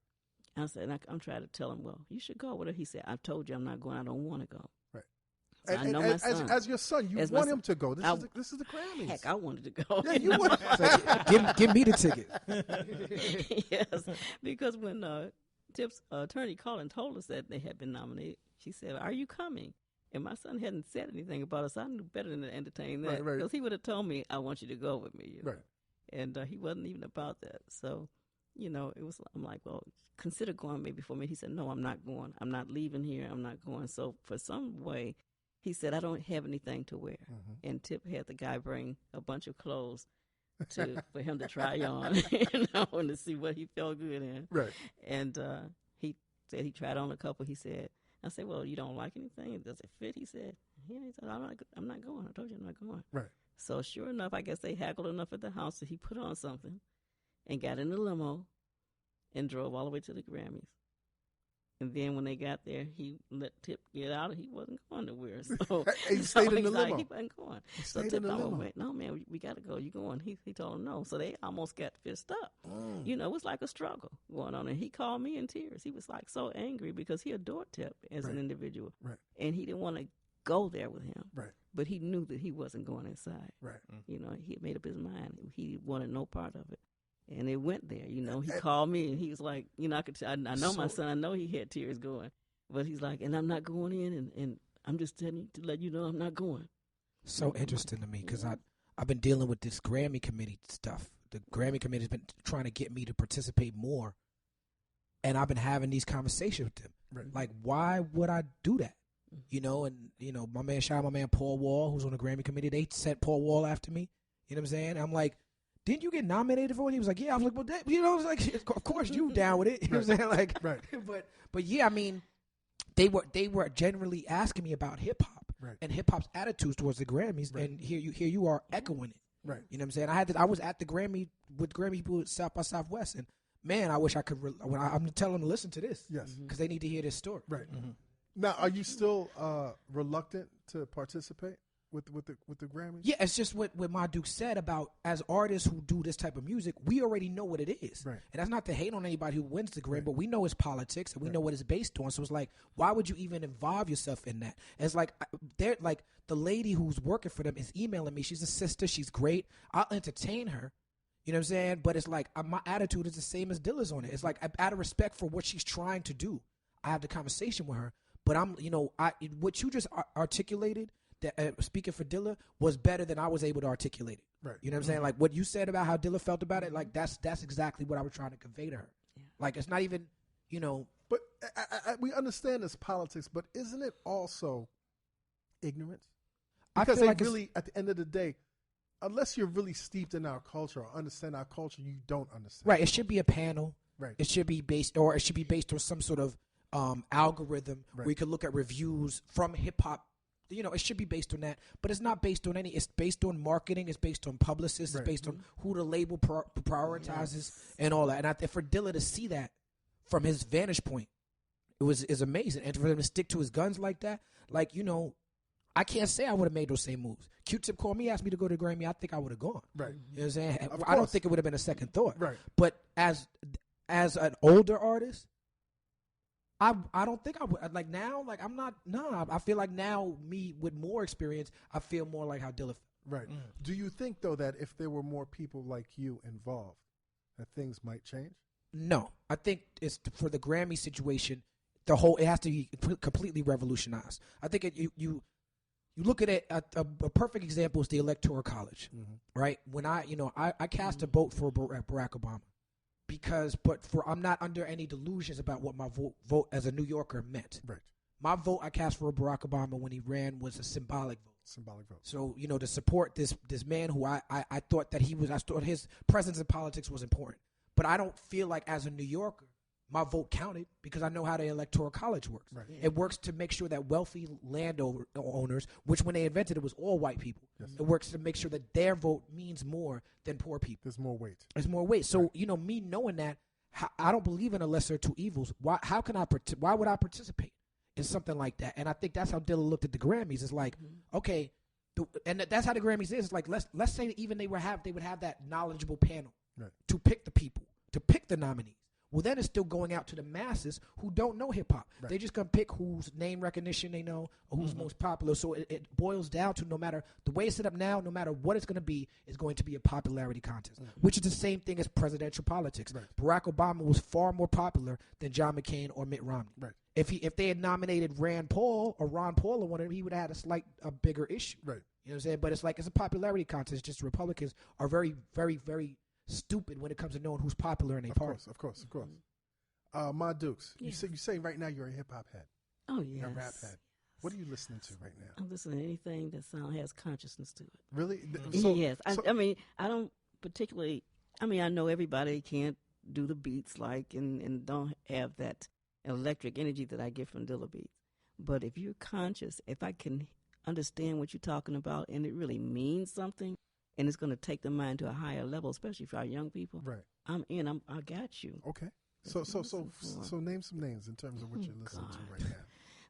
I said, I'm trying to tell him, well, you should go with her. He said, I've told you I'm not going. I don't want to go. Right. So I know my son. As your son, you want him to go. This is the Grammys. Heck, I wanted to go. Yeah, you want. Give me the ticket. Yes, because when Tip's attorney called and told us that they had been nominated, she said, are you coming? And my son hadn't said anything about it, so I knew better than to entertain that. Right. Because he would have told me, I want you to go with me. You know? Right. And he wasn't even about that. So, I'm like, well, consider going maybe for me. He said, no, I'm not going. I'm not leaving here. I'm not going. So for some way, he said, I don't have anything to wear. Mm-hmm. And Tip had the guy bring a bunch of clothes for him to try on, and to see what he felt good in. Right. And he said he tried on a couple. He said, I said, well, you don't like anything? Does it fit? He said, yeah. He said, I'm not going. I told you I'm not going. Right. So sure enough, I guess they haggled enough at the house that he put on something and got in the limo and drove all the way to the Grammys. And then when they got there, he let Tip get out, and he wasn't going nowhere. So he stayed in the like, limo. he wasn't going. He So stayed Tip in the limo. went, no, man, we got to go. You going? He told him no. So they almost got fist up. Mm. It was like a struggle going on. And he called me in tears. He was like so angry because he adored Tip as an individual. Right. And he didn't want to go there with him. Right. But he knew that he wasn't going inside. Right. He had made up his mind. He wanted no part of it. And it went there. He called me and he was like, I know my son. I know he had tears going. But he's like, and I'm not going in, and I'm just telling you to let you know I'm not going. So interesting to me because I've been dealing with this Grammy committee stuff. The Grammy committee has been trying to get me to participate more, and I've been having these conversations with them. Right. Like, why would I do that? Shout out my man Paul Wall, who's on the Grammy committee. They sent Paul Wall after me. You know what I'm saying? I'm like, didn't you get nominated for it? He was like, yeah. I was like, well, I was like, of course you down with it. You know what I'm saying? Like, right. But yeah, I mean, they were generally asking me about hip hop and hip hop's attitudes towards the Grammys, and here you are echoing it. Right. You know what I'm saying? I was at the Grammy with Grammy people at South by Southwest, and man, I wish I could. I'm telling them to listen to this, yes, because they need to hear this story. Right. Mm-hmm. Now, are you still reluctant to participate with the Grammys? Yeah, it's just what Ma Duke said about, as artists who do this type of music, we already know what it is. Right. And that's not to hate on anybody who wins the Grammy, but we know it's politics and we know what it's based on. So it's like, why would you even involve yourself in that? And it's like, the lady who's working for them is emailing me. She's a sister. She's great. I'll entertain her. You know what I'm saying? But it's like, my attitude is the same as Dilla's on it. It's like, out of respect for what she's trying to do, I have the conversation with her. But what you just articulated, that speaking for Dilla, was better than I was able to articulate it. Right. You know what I'm saying? Like what you said about how Dilla felt about it, like that's exactly what I was trying to convey to her. Yeah. Like it's not even, But we understand this politics, but isn't it also ignorance? Because feel like really, at the end of the day, unless you're really steeped in our culture or understand our culture, you don't understand. Right. It should be a panel. Right. It should be based on some sort of algorithm where you can look at reviews from hip hop. It should be based on that, but it's not based on any. It's based on marketing. It's based on publicists. It's based on who the label prioritizes and all that. And for Dilla to see that from his vantage point, is amazing. And for him to stick to his guns like that, I can't say I would have made those same moves. Q-Tip called me, asked me to go to Grammy. I think I would have gone. Right. You know what I'm saying? I don't think it would have been a second thought. Right. But as an older artist, I don't think I would. Like now, like I'm not. No, I feel like now, me with more experience, I feel more like how Dilla felt. Right. Do you think though that if there were more people like you involved, that things might change? No, I think it's for the Grammy situation. It has to be completely revolutionized. I think you look at it. A perfect example is the Electoral College, right? When I cast a vote for Barack Obama. I'm not under any delusions about what my vote as a New Yorker meant. Right. My vote I cast for Barack Obama when he ran was a symbolic vote. Symbolic vote. So, to support this man who I thought that I thought his presence in politics was important. But I don't feel like as a New Yorker, my vote counted because I know how the Electoral College works. Right. It works to make sure that wealthy landowners, which when they invented it was all white people, it works to make sure that their vote means more than poor people. There's more weight. There's more weight. So, me knowing that, I don't believe in a lesser of two evils. Why would I participate in something like that? And I think that's how Dilla looked at the Grammys. It's like, okay, and that's how the Grammys is. It's like, let's say that even they would have that knowledgeable panel to pick the people, to pick the nominees. Well, then it's still going out to the masses who don't know hip hop. Right. They just gonna pick whose name recognition they know or who's most popular. So it boils down to, no matter the way it's set up now, no matter what it's gonna be, it's going to be a popularity contest, which is the same thing as presidential politics. Right. Barack Obama was far more popular than John McCain or Mitt Romney. Right. If they had nominated Rand Paul or Ron Paul or one of them, he would have had a bigger issue. Right. You know what I'm saying? But it's like, it's a popularity contest. Just Republicans are very, very, very stupid when it comes to knowing who's popular in their party. Of course. Ma Dukes, you say right now you're a hip hop head. Oh, yes. A rap head. What are you listening to right now? I'm listening to anything that has consciousness to it. Really? Yes. I mean, I don't particularly, I know everybody can't do the beats and don't have that electric energy that I get from Dilla beats. But if you're conscious, if I can understand what you're talking about and it really means something and it's going to take the mind to a higher level, especially for our young people, right? I'm in. I got you. Okay. So name some names in terms of what you're listening to right now.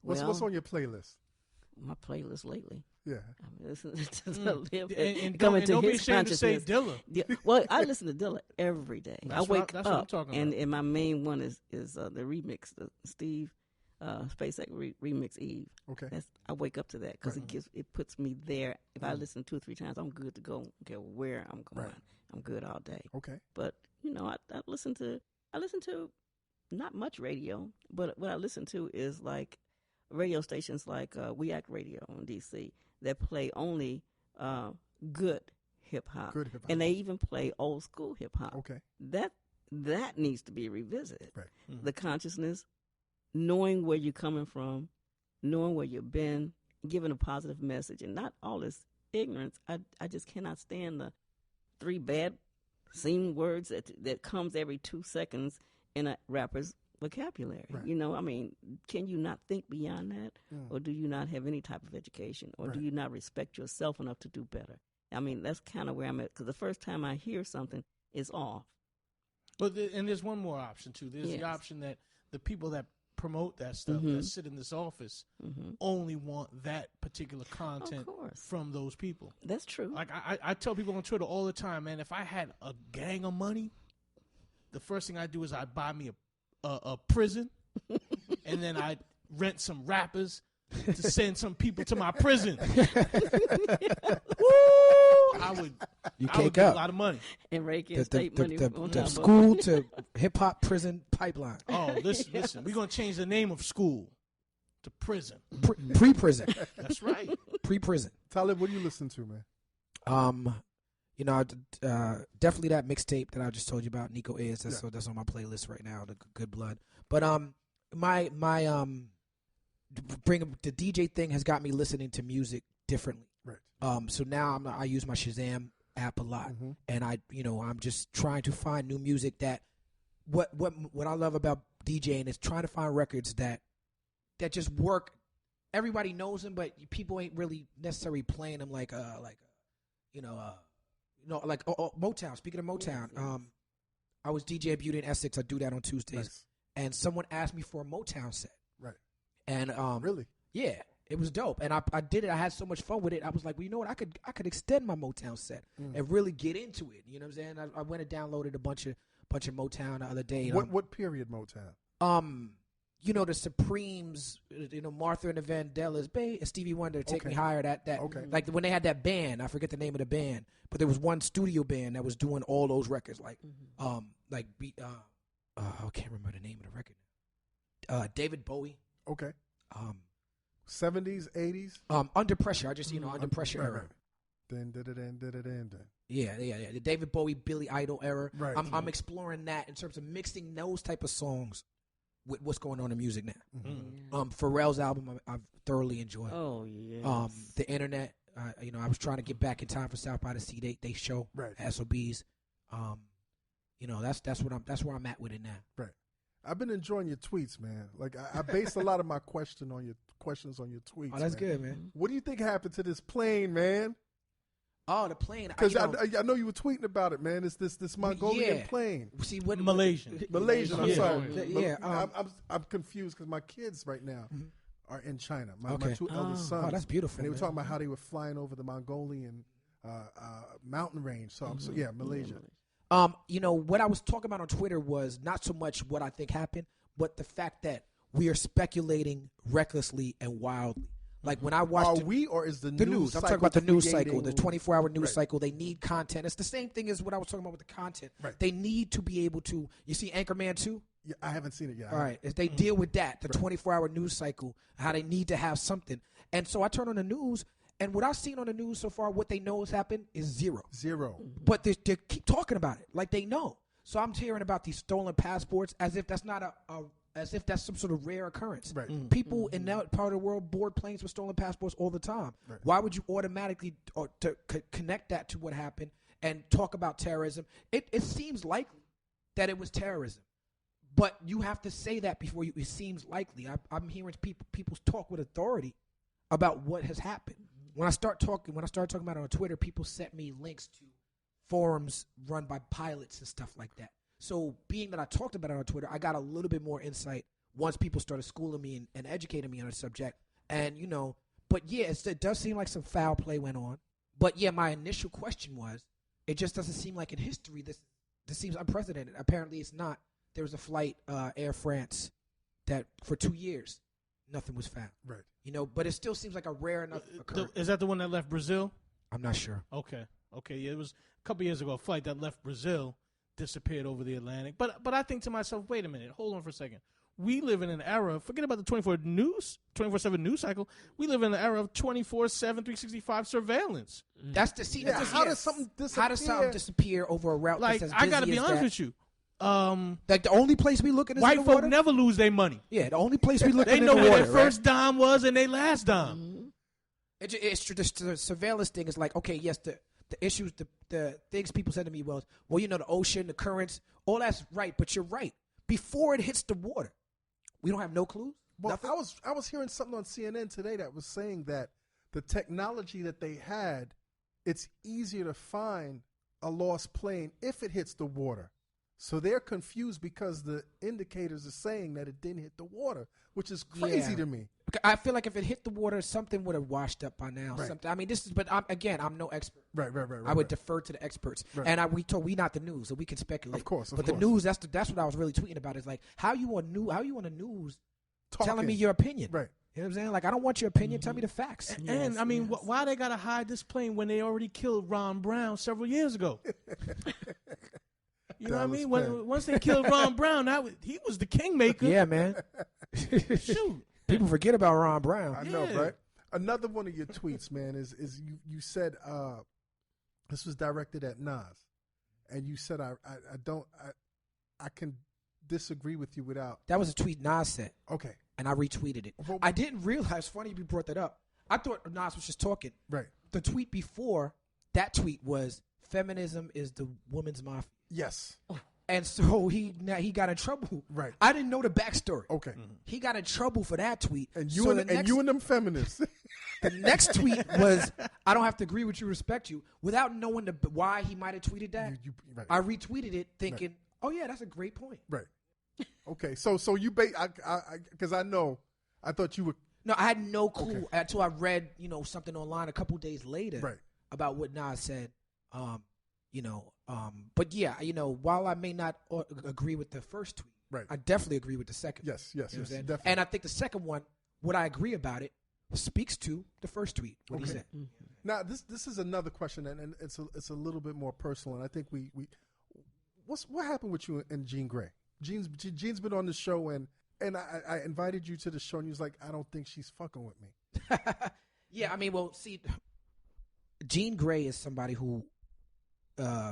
Well, What's on your playlist? My playlist lately. Yeah. I'm listening to Talib And coming don't to be his ashamed to say consciousness. Dilla. Well, I listen to Dilla every day. I wake that's what I'm up, talking and, about. and my main one is the remix, the Steve SpaceX remix Eve. Okay. I wake up to that because it puts me there. If I listen 2 or 3 times, I'm good to go. I don't care where I'm going. Right. I'm good all day. Okay. But I listen to not much radio, but what I listen to is like radio stations like We Act Radio in DC that play only good hip hop. Good hip hop. And they even play old school hip hop. Okay. That needs to be revisited. Right. Mm-hmm. The consciousness, knowing where you're coming from, knowing where you've been, giving a positive message, and not all this ignorance. I just cannot stand the 3 bad seem words that comes every 2 seconds in a rapper's vocabulary. Right. Can you not think beyond that? Or do you not have any type of education? Or do you not respect yourself enough to do better? That's kind of where I'm at, because the first time I hear something, it's off. But and there's one more option, too. There's the option that the people that promote that stuff, that sit in this office, only want that particular content from those people. That's true. Like I tell people on Twitter all the time, man, if I had a gang of money, the first thing I do is I buy me a prison, and then I rent some rappers to send some people to my prison. Woo! I would get a lot of money. And rake in state money. The school to hip hop prison pipeline. Oh, listen. We're going to change the name of school to prison. Pre-prison. That's right. Pre-prison. Talib, what do you listen to, man? Definitely that mixtape that I just told you about, Nico Is. That's on my playlist right now, the Good Blood. But my the DJ thing has got me listening to music differently. Right. So now I use my Shazam app a lot, and I'm just trying to find new music that what I love about DJing is trying to find records that just work. Everybody knows them, but people ain't really necessarily playing them like Motown. Speaking of Motown, I was DJ Beauty in Essex. I do that on Tuesdays, and someone asked me for a Motown set. Right. And really, yeah, it was dope, and I did it. I had so much fun with it. I was like, well, you know what? I could extend my Motown set and really get into it. You know what I'm saying? I went and downloaded a bunch of Motown the other day. What period Motown? The Supremes, Martha and the Vandellas, Stevie Wonder, Take Me Higher, that like when they had that band, I forget the name of the band, but there was one studio band that was doing all those records, I can't remember the name of the record. David Bowie. Okay. 70s, 80s. Under Pressure. I just Under Pressure era. Yeah. The David Bowie, Billy Idol era. Right. I'm exploring that in terms of mixing those type of songs with what's going on in music now. Pharrell's album I've thoroughly enjoyed. Oh yeah. The Internet. I was trying to get back in time for South by the Sea. They show SOBs. That's where I'm at with it now. Right. I've been enjoying your tweets, man. Like I based a lot of my questions on your tweets. Oh, that's good, man. What do you think happened to this plane, man? Oh, the plane. Because I know you were tweeting about it, man. It's this Mongolian plane. See what Malaysian. I'm sorry. Yeah. I'm confused because my kids right now are in China. My 2 eldest sons. Oh, that's beautiful. And they were talking about how they were flying over the Mongolian mountain range. So Malaysia. What I was talking about on Twitter was not so much what I think happened, but the fact that we are speculating recklessly and wildly. Like when I watched or is the news? I'm talking about the news cycle, the 24-hour news cycle. They need content. It's the same thing as what I was talking about with the content. Right. They need to be able to. You see Anchorman 2? Yeah, I haven't seen it yet. All right. If they deal with that, the 24-hour news cycle, how they need to have something. And so I turn on the news, and what I've seen on the news so far, what they know has happened is zero. But they keep talking about it like they know. So I'm hearing about these stolen passports as if that's not as if that's some sort of rare occurrence. Right. People in that part of the world board planes with stolen passports all the time. Right. Why would you automatically connect that to what happened and talk about terrorism? It seems likely that it was terrorism. But you have to say that before you. It seems likely. I'm hearing people talk with authority about what has happened. When I started talking about it on Twitter, people sent me links to forums run by pilots and stuff like that. So being that I talked about it on Twitter, I got a little bit more insight once people started schooling me and educating me on the subject. And, but yeah, it does seem like some foul play went on. But yeah, my initial question was, it just doesn't seem like in history this seems unprecedented. Apparently it's not. There was a flight, Air France, that for 2 years, nothing was found. Right. But it still seems like a rare enough occurrence. Is that the one that left Brazil? I'm not sure. Okay. Yeah, it was a couple years ago. A flight that left Brazil disappeared over the Atlantic. But I think to myself, wait a minute, hold on for a second. We live in an era. Forget about the 24/7 news cycle. We live in an era of 24/7, 365 surveillance. That's the scene. How does something disappear? How does something disappear over a route? Like, that's as I got to busy be as honest that? with you. Like the only place we look at is White in the folk water? never lose their money. Yeah, the only place we look at They is in know the where water. their first dime was and their last dime. It's the surveillance thing is like, okay, yes, the issues, the things people said to me was, well, the ocean, the currents, all that's right, but you're right. Before it hits the water, we don't have no clues. Well, Nothing? I was hearing something on CNN today that was saying that the technology that they had, it's easier to find a lost plane if it hits the water. So they're confused because the indicators are saying that it didn't hit the water, which is crazy to me. I feel like if it hit the water, something would have washed up by now. Right. Something. I mean, but I'm no expert. Right. I would defer to the experts. Right. And we not the news, so we can speculate. Of course. But the news, that's what I was really tweeting about. Is like how you on the news Talking. telling me your opinion. Right. You know what I'm saying? Like, I don't want your opinion. Tell me the facts. And I mean, why they gotta hide this plane when they already killed Ron Brown several years ago? You know what I mean? Once they killed Ron Brown, he was the kingmaker. Yeah, man. Shoot. People forget about Ron Brown. I know, right? Another one of your tweets, man, is you said this was directed at Nas, and you said I can disagree with you without. That was a tweet Nas said. Okay. And I retweeted it. Well, I didn't realize. Funny you brought that up. I thought Nas was just talking. Right. The tweet before that tweet was feminism is the woman's mafia. Yes. And so he got in trouble. Right. I didn't know the backstory. Okay. He got in trouble for that tweet. And you and them feminists. The next tweet was, I don't have to agree with you, respect you. Without knowing why he might have tweeted that, right. I retweeted it thinking, oh, yeah, that's a great point. Right. Okay. So you because I thought you were. No, I had no clue until I read, something online a couple days later about what Nas said. But yeah, while I may not agree with the first tweet, I definitely agree with the second. Yes, definitely. And I think the second one, what I agree about it, speaks to the first tweet. What he said. Mm-hmm. Now this is another question, and it's a little bit more personal. And I think what happened with you and Jean Grey? Jean's been on the show, and I invited you to the show, and he was like, I don't think she's fucking with me. Yeah, I mean, well, see, Jean Grey is somebody who,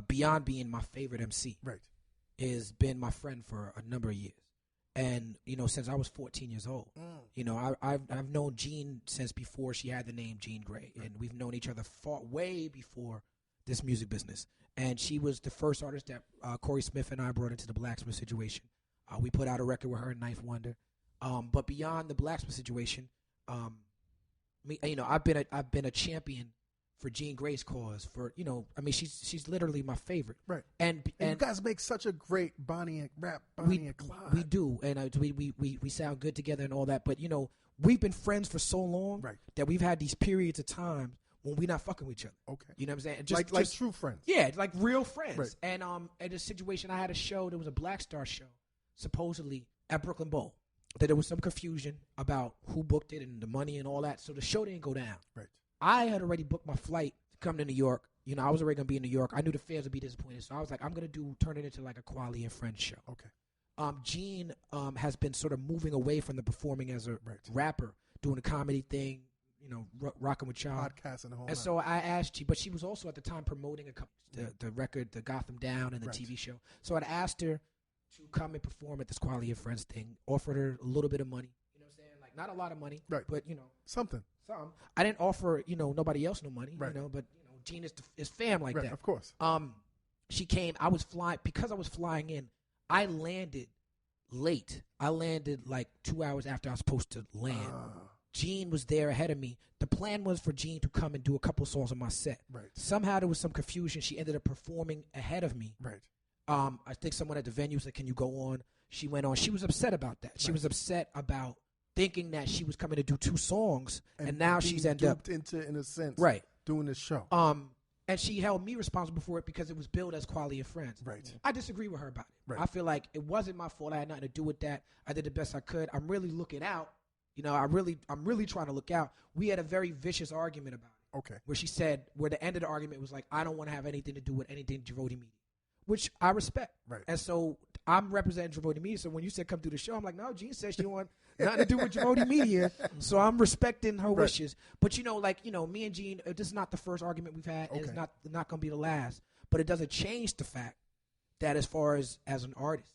beyond being my favorite MC, has been my friend for a number of years. And, since I was 14 years old, I've known Jean since before she had the name Jean Grey. And we've known each other way before this music business. And she was the first artist that Corey Smith and I brought into the Blacksmith situation. We put out a record with her and Knife Wonder. But beyond the Blacksmith situation, I've been a champion for Jean Grey's cause. She's literally my favorite. Right. And you guys make such a great Bonnie and Clyde. We do, and we sound good together and all that. But we've been friends for so long that we've had these periods of time when we not fucking with each other. Okay. You know what I'm saying? Like true friends. Yeah, like real friends. Right. And at a situation, I had a show. There was a Black Star show, supposedly at Brooklyn Bowl. That there was some confusion about who booked it and the money and all that. So the show didn't go down. Right. I had already booked my flight to come to New York. You know, I was already gonna be in New York. I knew the fans would be disappointed, so I was like, I'm gonna turn it into like a Kweli and Friends show. Okay. Gene has been sort of moving away from the performing as a rapper, doing a comedy thing, you know, rocking with y'all. Podcast and the whole And so I asked you, but she was also at the time promoting the record, the Gotham Down and the TV show. So I'd asked her to come and perform at this Kweli and Friends thing, offered her a little bit of money. You know what I'm saying? Like, not a lot of money, but, you know. Something. Some. I didn't offer, you know, nobody else no money, you know, but, you know, Gene is fam like that. Of course. She came, because I was flying in, I landed late. I landed like 2 hours after I was supposed to land. Gene was there ahead of me. The plan was for Gene to come and do a couple songs on my set. Right. Somehow there was some confusion. She ended up performing ahead of me. Right. I think someone at the venue said, "Can you go on?" She went on. She was upset about that. She was upset about thinking that she was coming to do 2 songs, and now she's ended up into, in a sense, doing this show. And she held me responsible for it because it was billed as Kweli and Friends. Right. I disagree with her about it. Right. I feel like it wasn't my fault. I had nothing to do with that. I did the best I could. I'm really looking out. You know, I'm really trying to look out. We had a very vicious argument about it. Okay. Where she said, where the end of the argument was like, I don't want to have anything to do with anything Jay-Dee Media, which I respect. Right. And so I'm representing Jay-Dee Media. So when you said come through the show, I'm like, no, Gene says she don't want nothing to do with Jay-Dee Media. So I'm respecting her wishes. But, you know, like, you know, me and Gene, this is not the first argument we've had. Okay. It's not going to be the last. But it doesn't change the fact that as far as an artist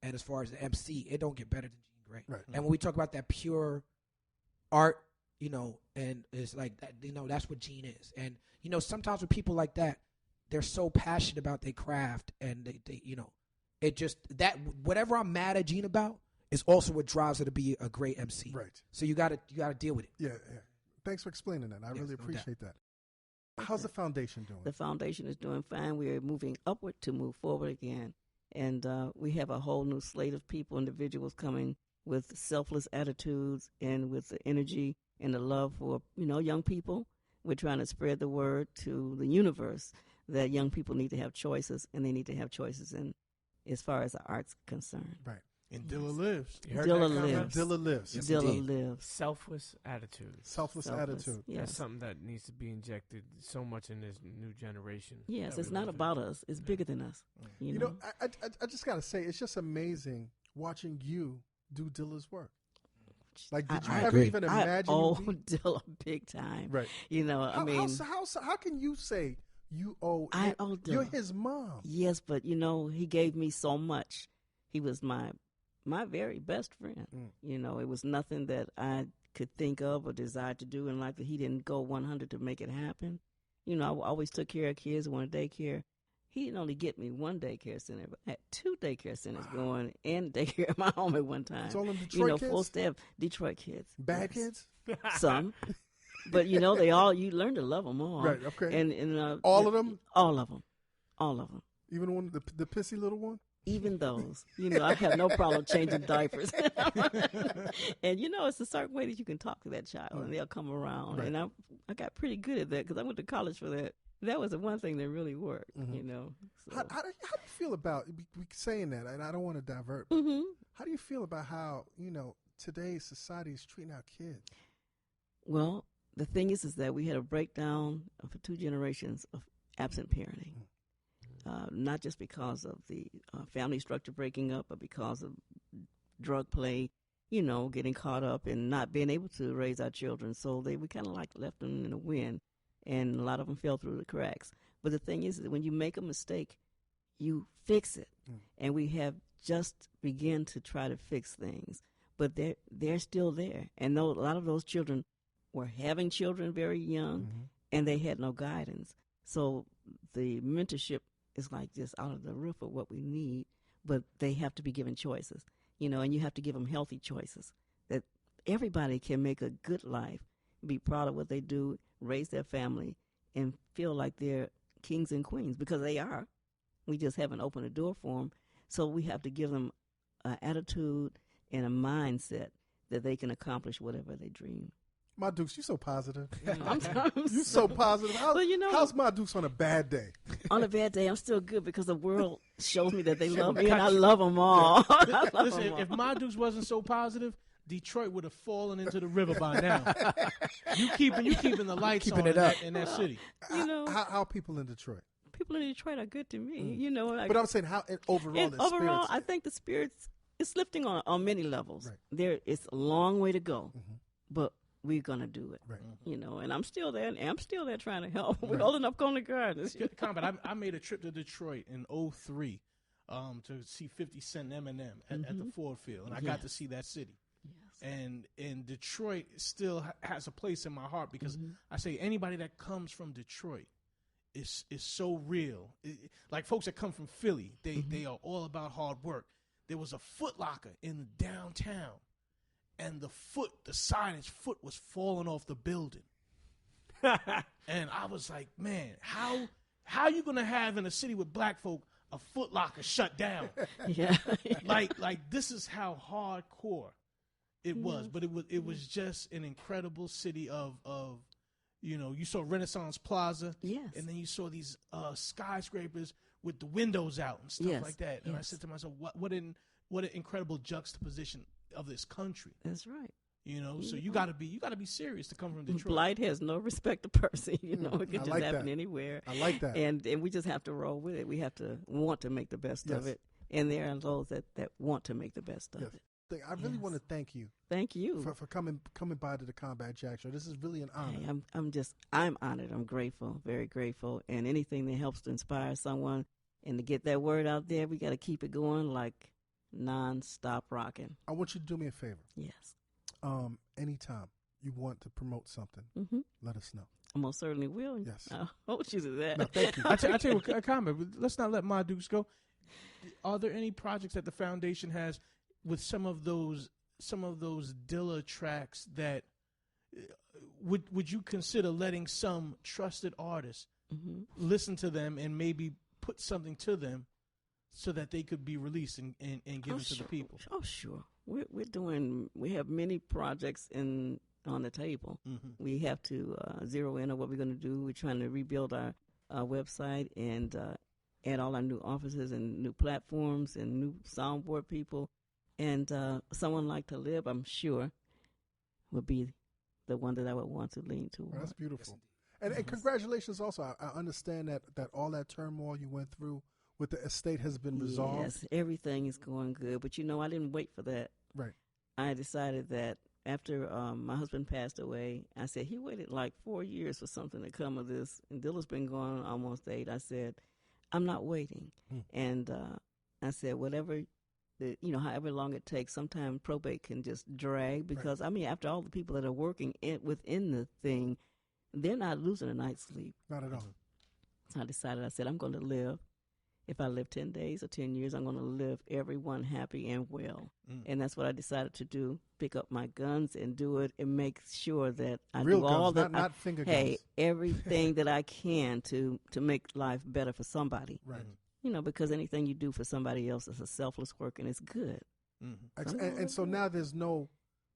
and as far as an MC, it don't get better than Gene Gray. Right. And when we talk about that pure art, you know, and it's like that, you know, that's what Gene is. And, you know, sometimes with people like that, they're so passionate about their craft and they you know, it just, that whatever I'm mad at Gene about is also what drives her to be a great MC. Right. So you gotta deal with it. Yeah. Thanks for explaining that. I really appreciate that. How's the foundation doing? The foundation is doing fine. We are moving upward to move forward again. And we have a whole new slate of people, individuals coming with selfless attitudes and with the energy and the love for, you know, young people. We're trying to spread the word to the universe that young people need to have choices, and they need to have choices in as far as the art's concerned. Right. And Dilla lives. Dilla lives. Dilla lives. Yes, Dilla indeed. lives. Selfless attitude. Selfless attitude. Yes. That's something that needs to be injected so much in this new generation. Yes, that it's we not live in. about us. It's bigger than us. You know? I just got to say, it's just amazing watching you do Dilla's work. Like, did you I ever agree. even I imagine? owe Dilla big time. Right. You know, I mean, how can you say you owe? I owe Dilla. You're his mom. Yes, but you know, he gave me so much. He was my very best friend. You know, it was nothing that I could think of or desire to do in life that he didn't go 100 to make it happen. You know, I always took care of kids, wanted daycare. He didn't only get me one daycare center, but I had 2 daycare centers going and daycare at my home at one time. It's all in Detroit you know, kids? full staff Detroit kids. Bad kids? Some. But you know, you learn to love them all. Right, okay. And All of them? All of them. All of them. Even the one, the pissy little one? Even those. You know, I have no problem changing diapers. And you know, it's a certain way that you can talk to that child and they'll come around. Right. And I got pretty good at that because I went to college for that. That was the one thing that really worked, you know. So. How do you feel about we saying that? And I don't want to divert. But how do you feel about how, you know, today's society is treating our kids? Well, the thing is that we had a breakdown for 2 generations of absent parenting. Not just because of the family structure breaking up, but because of drug play, you know, getting caught up and not being able to raise our children. So we kind of like left them in the wind, and a lot of them fell through the cracks. But the thing is that when you make a mistake, you fix it. And we have just begun to try to fix things. But they're still there. And a lot of those children were having children very young, and they had no guidance. So the mentorship is like just out of the roof of what we need, but they have to be given choices, you know, and you have to give them healthy choices that everybody can make a good life, be proud of what they do, raise their family, and feel like they're kings and queens, because they are. We just haven't opened the door for them. So we have to give them an attitude and a mindset that they can accomplish whatever they dream. My Dukes, you so positive. Sometimes. You so positive. Well, you know, how's My Dukes on a bad day? On a bad day, I'm still good because the world shows me that they love me, and I love them all. I love Listen, them all. if my Dukes wasn't so positive, Detroit would have fallen into the river by now. you keeping the lights Keeping on it up. in that city. You know, How are people in Detroit? people in Detroit are good to me. You know, like, But I'm saying how overall the overall, spirits. I think the spirits is lifting on many levels. Right. There, it's a long way to go, but we're gonna do it. Right. You know, and I'm still there, and I'm still there trying to help. We're holding up Corner Gardens. Combat. I made a trip to Detroit in 2003 to see 50 Cent and Eminem at the Ford Field, and I got to see that city. Yes. And Detroit still has a place in my heart because I say anybody that comes from Detroit is so real. Like folks that come from Philly, they are all about hard work. There was a Foot Locker in downtown, and the signage foot was falling off the building. And I was like, man, how you gonna have in a city with black folk a Foot Locker shut down? Yeah. like this is how hardcore it was. But it was just an incredible city of you know, you saw Renaissance Plaza, Yes. and then you saw these skyscrapers with the windows out and stuff like that. And I said to myself, what an incredible juxtaposition of this country. That's right. You know, so you gotta be serious to come from Detroit. Blight has no respect to person. You know, it can I just like happen that. anywhere. I like that. And we just have to roll with it. We have to want to make the best of Yes. it. And there are those that want to make the best of Yes. it. I really Yes. want to thank you Thank you. for coming by to the Combat Jack Show. This is really an honor. Hey, I'm honored. I'm grateful, very grateful. And anything that helps to inspire someone and to get that word out there, we got to keep it going like non-stop rocking. I want you to do me a favor. Yes. Anytime you want to promote something, let us know. I most certainly will. Yes. I'll hold you to that. No, thank you. I tell you what, comment. Let's not let my Dukes go. Are there any projects that the foundation has with some of those Dilla tracks that would you consider letting some trusted artists listen to them and maybe put something to them so that they could be released and given to the people? Oh, sure. We have many projects on the table. We have to zero in on what we're going to do. We're trying to rebuild our website and add all our new offices and new platforms and new soundboard people. And someone like Talib, I'm sure, would be the one that I would want to lean toward. Well, that's beautiful. And congratulations also. I understand that all that turmoil you went through with the estate has been resolved. Yes, everything is going good. But, I didn't wait for that. Right. I decided that after my husband passed away, I said, he waited like 4 years for something to come of this. And Dilla's been going on almost 8. I said, I'm not waiting. And I said, whatever, however long it takes, sometimes probate can just drag because, after all the people that are working within the thing, they're not losing a night's sleep. Not at all. So I said, I'm going to live. If I live 10 days or 10 years, I'm going to live everyone happy and well. And that's what I decided to do, pick up my guns and do it and make sure that I Real do guns, all that. not finger hey, guns. everything that I can to make life better for somebody. Right. Because anything you do for somebody else is a selfless work and it's good. And so now there's no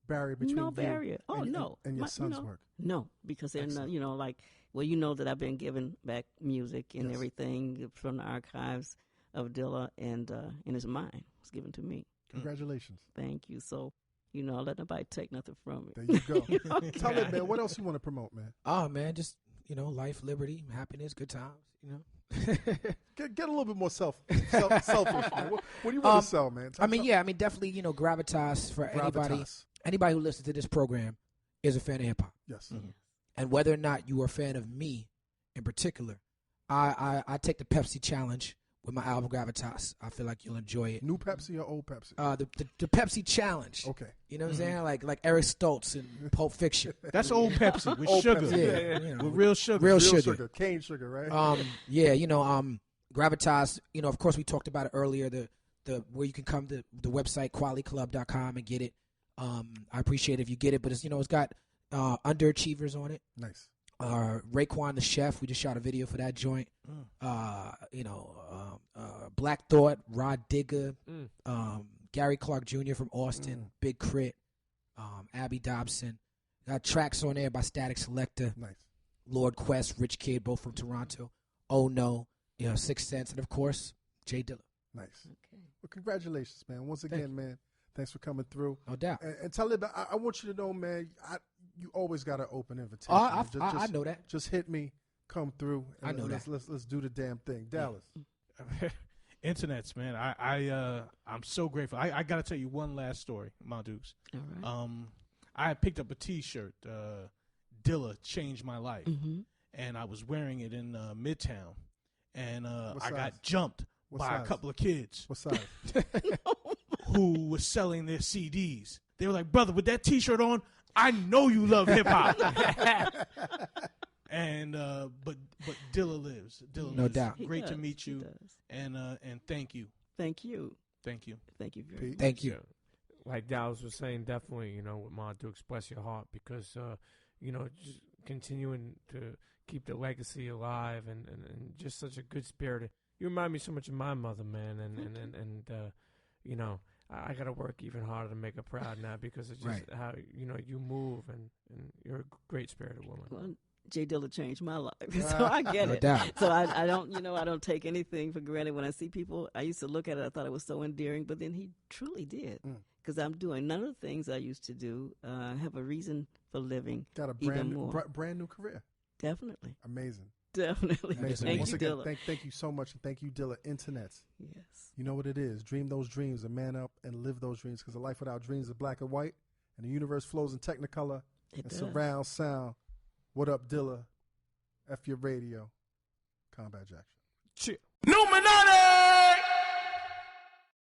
barrier between No you barrier. Oh, no. and your son's work. No, because they're not, that I've been giving back music and everything from the archives of Dilla, and it's mine. It's given to me. Congratulations. Thank you. So, I'll let nobody take nothing from me. There you go. Tell it, man, what else you want to promote, man? Oh, man, just, life, liberty, happiness, good times, Get a little bit more selfish, man. What do you want to sell, man? Definitely, gravitas for anybody who listens to this program is a fan of hip hop. Yes. And whether or not you are a fan of me in particular, I take the Pepsi challenge with my album Gravitas. I feel like you'll enjoy it. New Pepsi or old Pepsi? The Pepsi challenge. Okay. You know what I'm saying? Like Eric Stoltz in Pulp Fiction. That's old Pepsi with Old sugar. Pepsi. With real sugar. Real sugar. Cane sugar, right? Gravitas, of course we talked about it earlier, the where you can come to the website qualityclub.com and get it. I appreciate it if you get it, but it's got underachievers on it. Nice. Raekwon the Chef, we just shot a video for that joint. Black Thought, Rod Digger, Gary Clark Jr. from Austin, Big Crit, Abby Dobson. Got tracks on there by Static Selector, Nice. Lord Quest, Rich Kid, both from Toronto. Oh No, 6 Cents, and of course, Jay Dilla. Nice. Okay. Well, congratulations, man. Once Thank again, man, thanks for coming through. No doubt. And Talib, I want you to know, man, you always got an open invitation. Oh, man. I know that. Just hit me, come through. And I know that. Let's do the damn thing. Dallas. Internets, man. I'm so grateful. I got to tell you one last story, my dudes. All right. I had picked up a T-shirt, Dilla Changed My Life, Mm-hmm. and I was wearing it in Midtown, and What I size? got jumped What by size? a couple of kids What size? who was selling their CDs. They were like, "Brother, with that T-shirt on, I know you love hip hop." And but Dilla lives. Dilla No lives. doubt. He Great to does. meet He you, does. and thank you, Thank you. thank you. Thank you very Pete? much. Thank you. Yeah. Like Dallas was saying, definitely, want to express your heart because, just continuing to keep the legacy alive and just such a good spirit. You remind me so much of my mother, man, and I got to work even harder to make her proud now because it's just Right. how, you move and you're a great spirited woman. Well, Jay Dilla changed my life, so I get No it. doubt. So I don't, I don't take anything for granted. When I see people, I used to look at it, I thought it was so endearing, but then he truly did. Because I'm doing none of the things I used to do. I have a reason for living. Got a Even more. brand new career. Definitely. Amazing. Definitely. Amazing. Thank Once you, again, Dilla. thank you so much, and thank you, Dilla. Internets. Yes. You know what it is. Dream those dreams and man up and live those dreams because a life without dreams is black and white, and the universe flows in technicolor It and does. surround sound. What up, Dilla? F your radio. Combat Jackson. Cheer. Newmanati!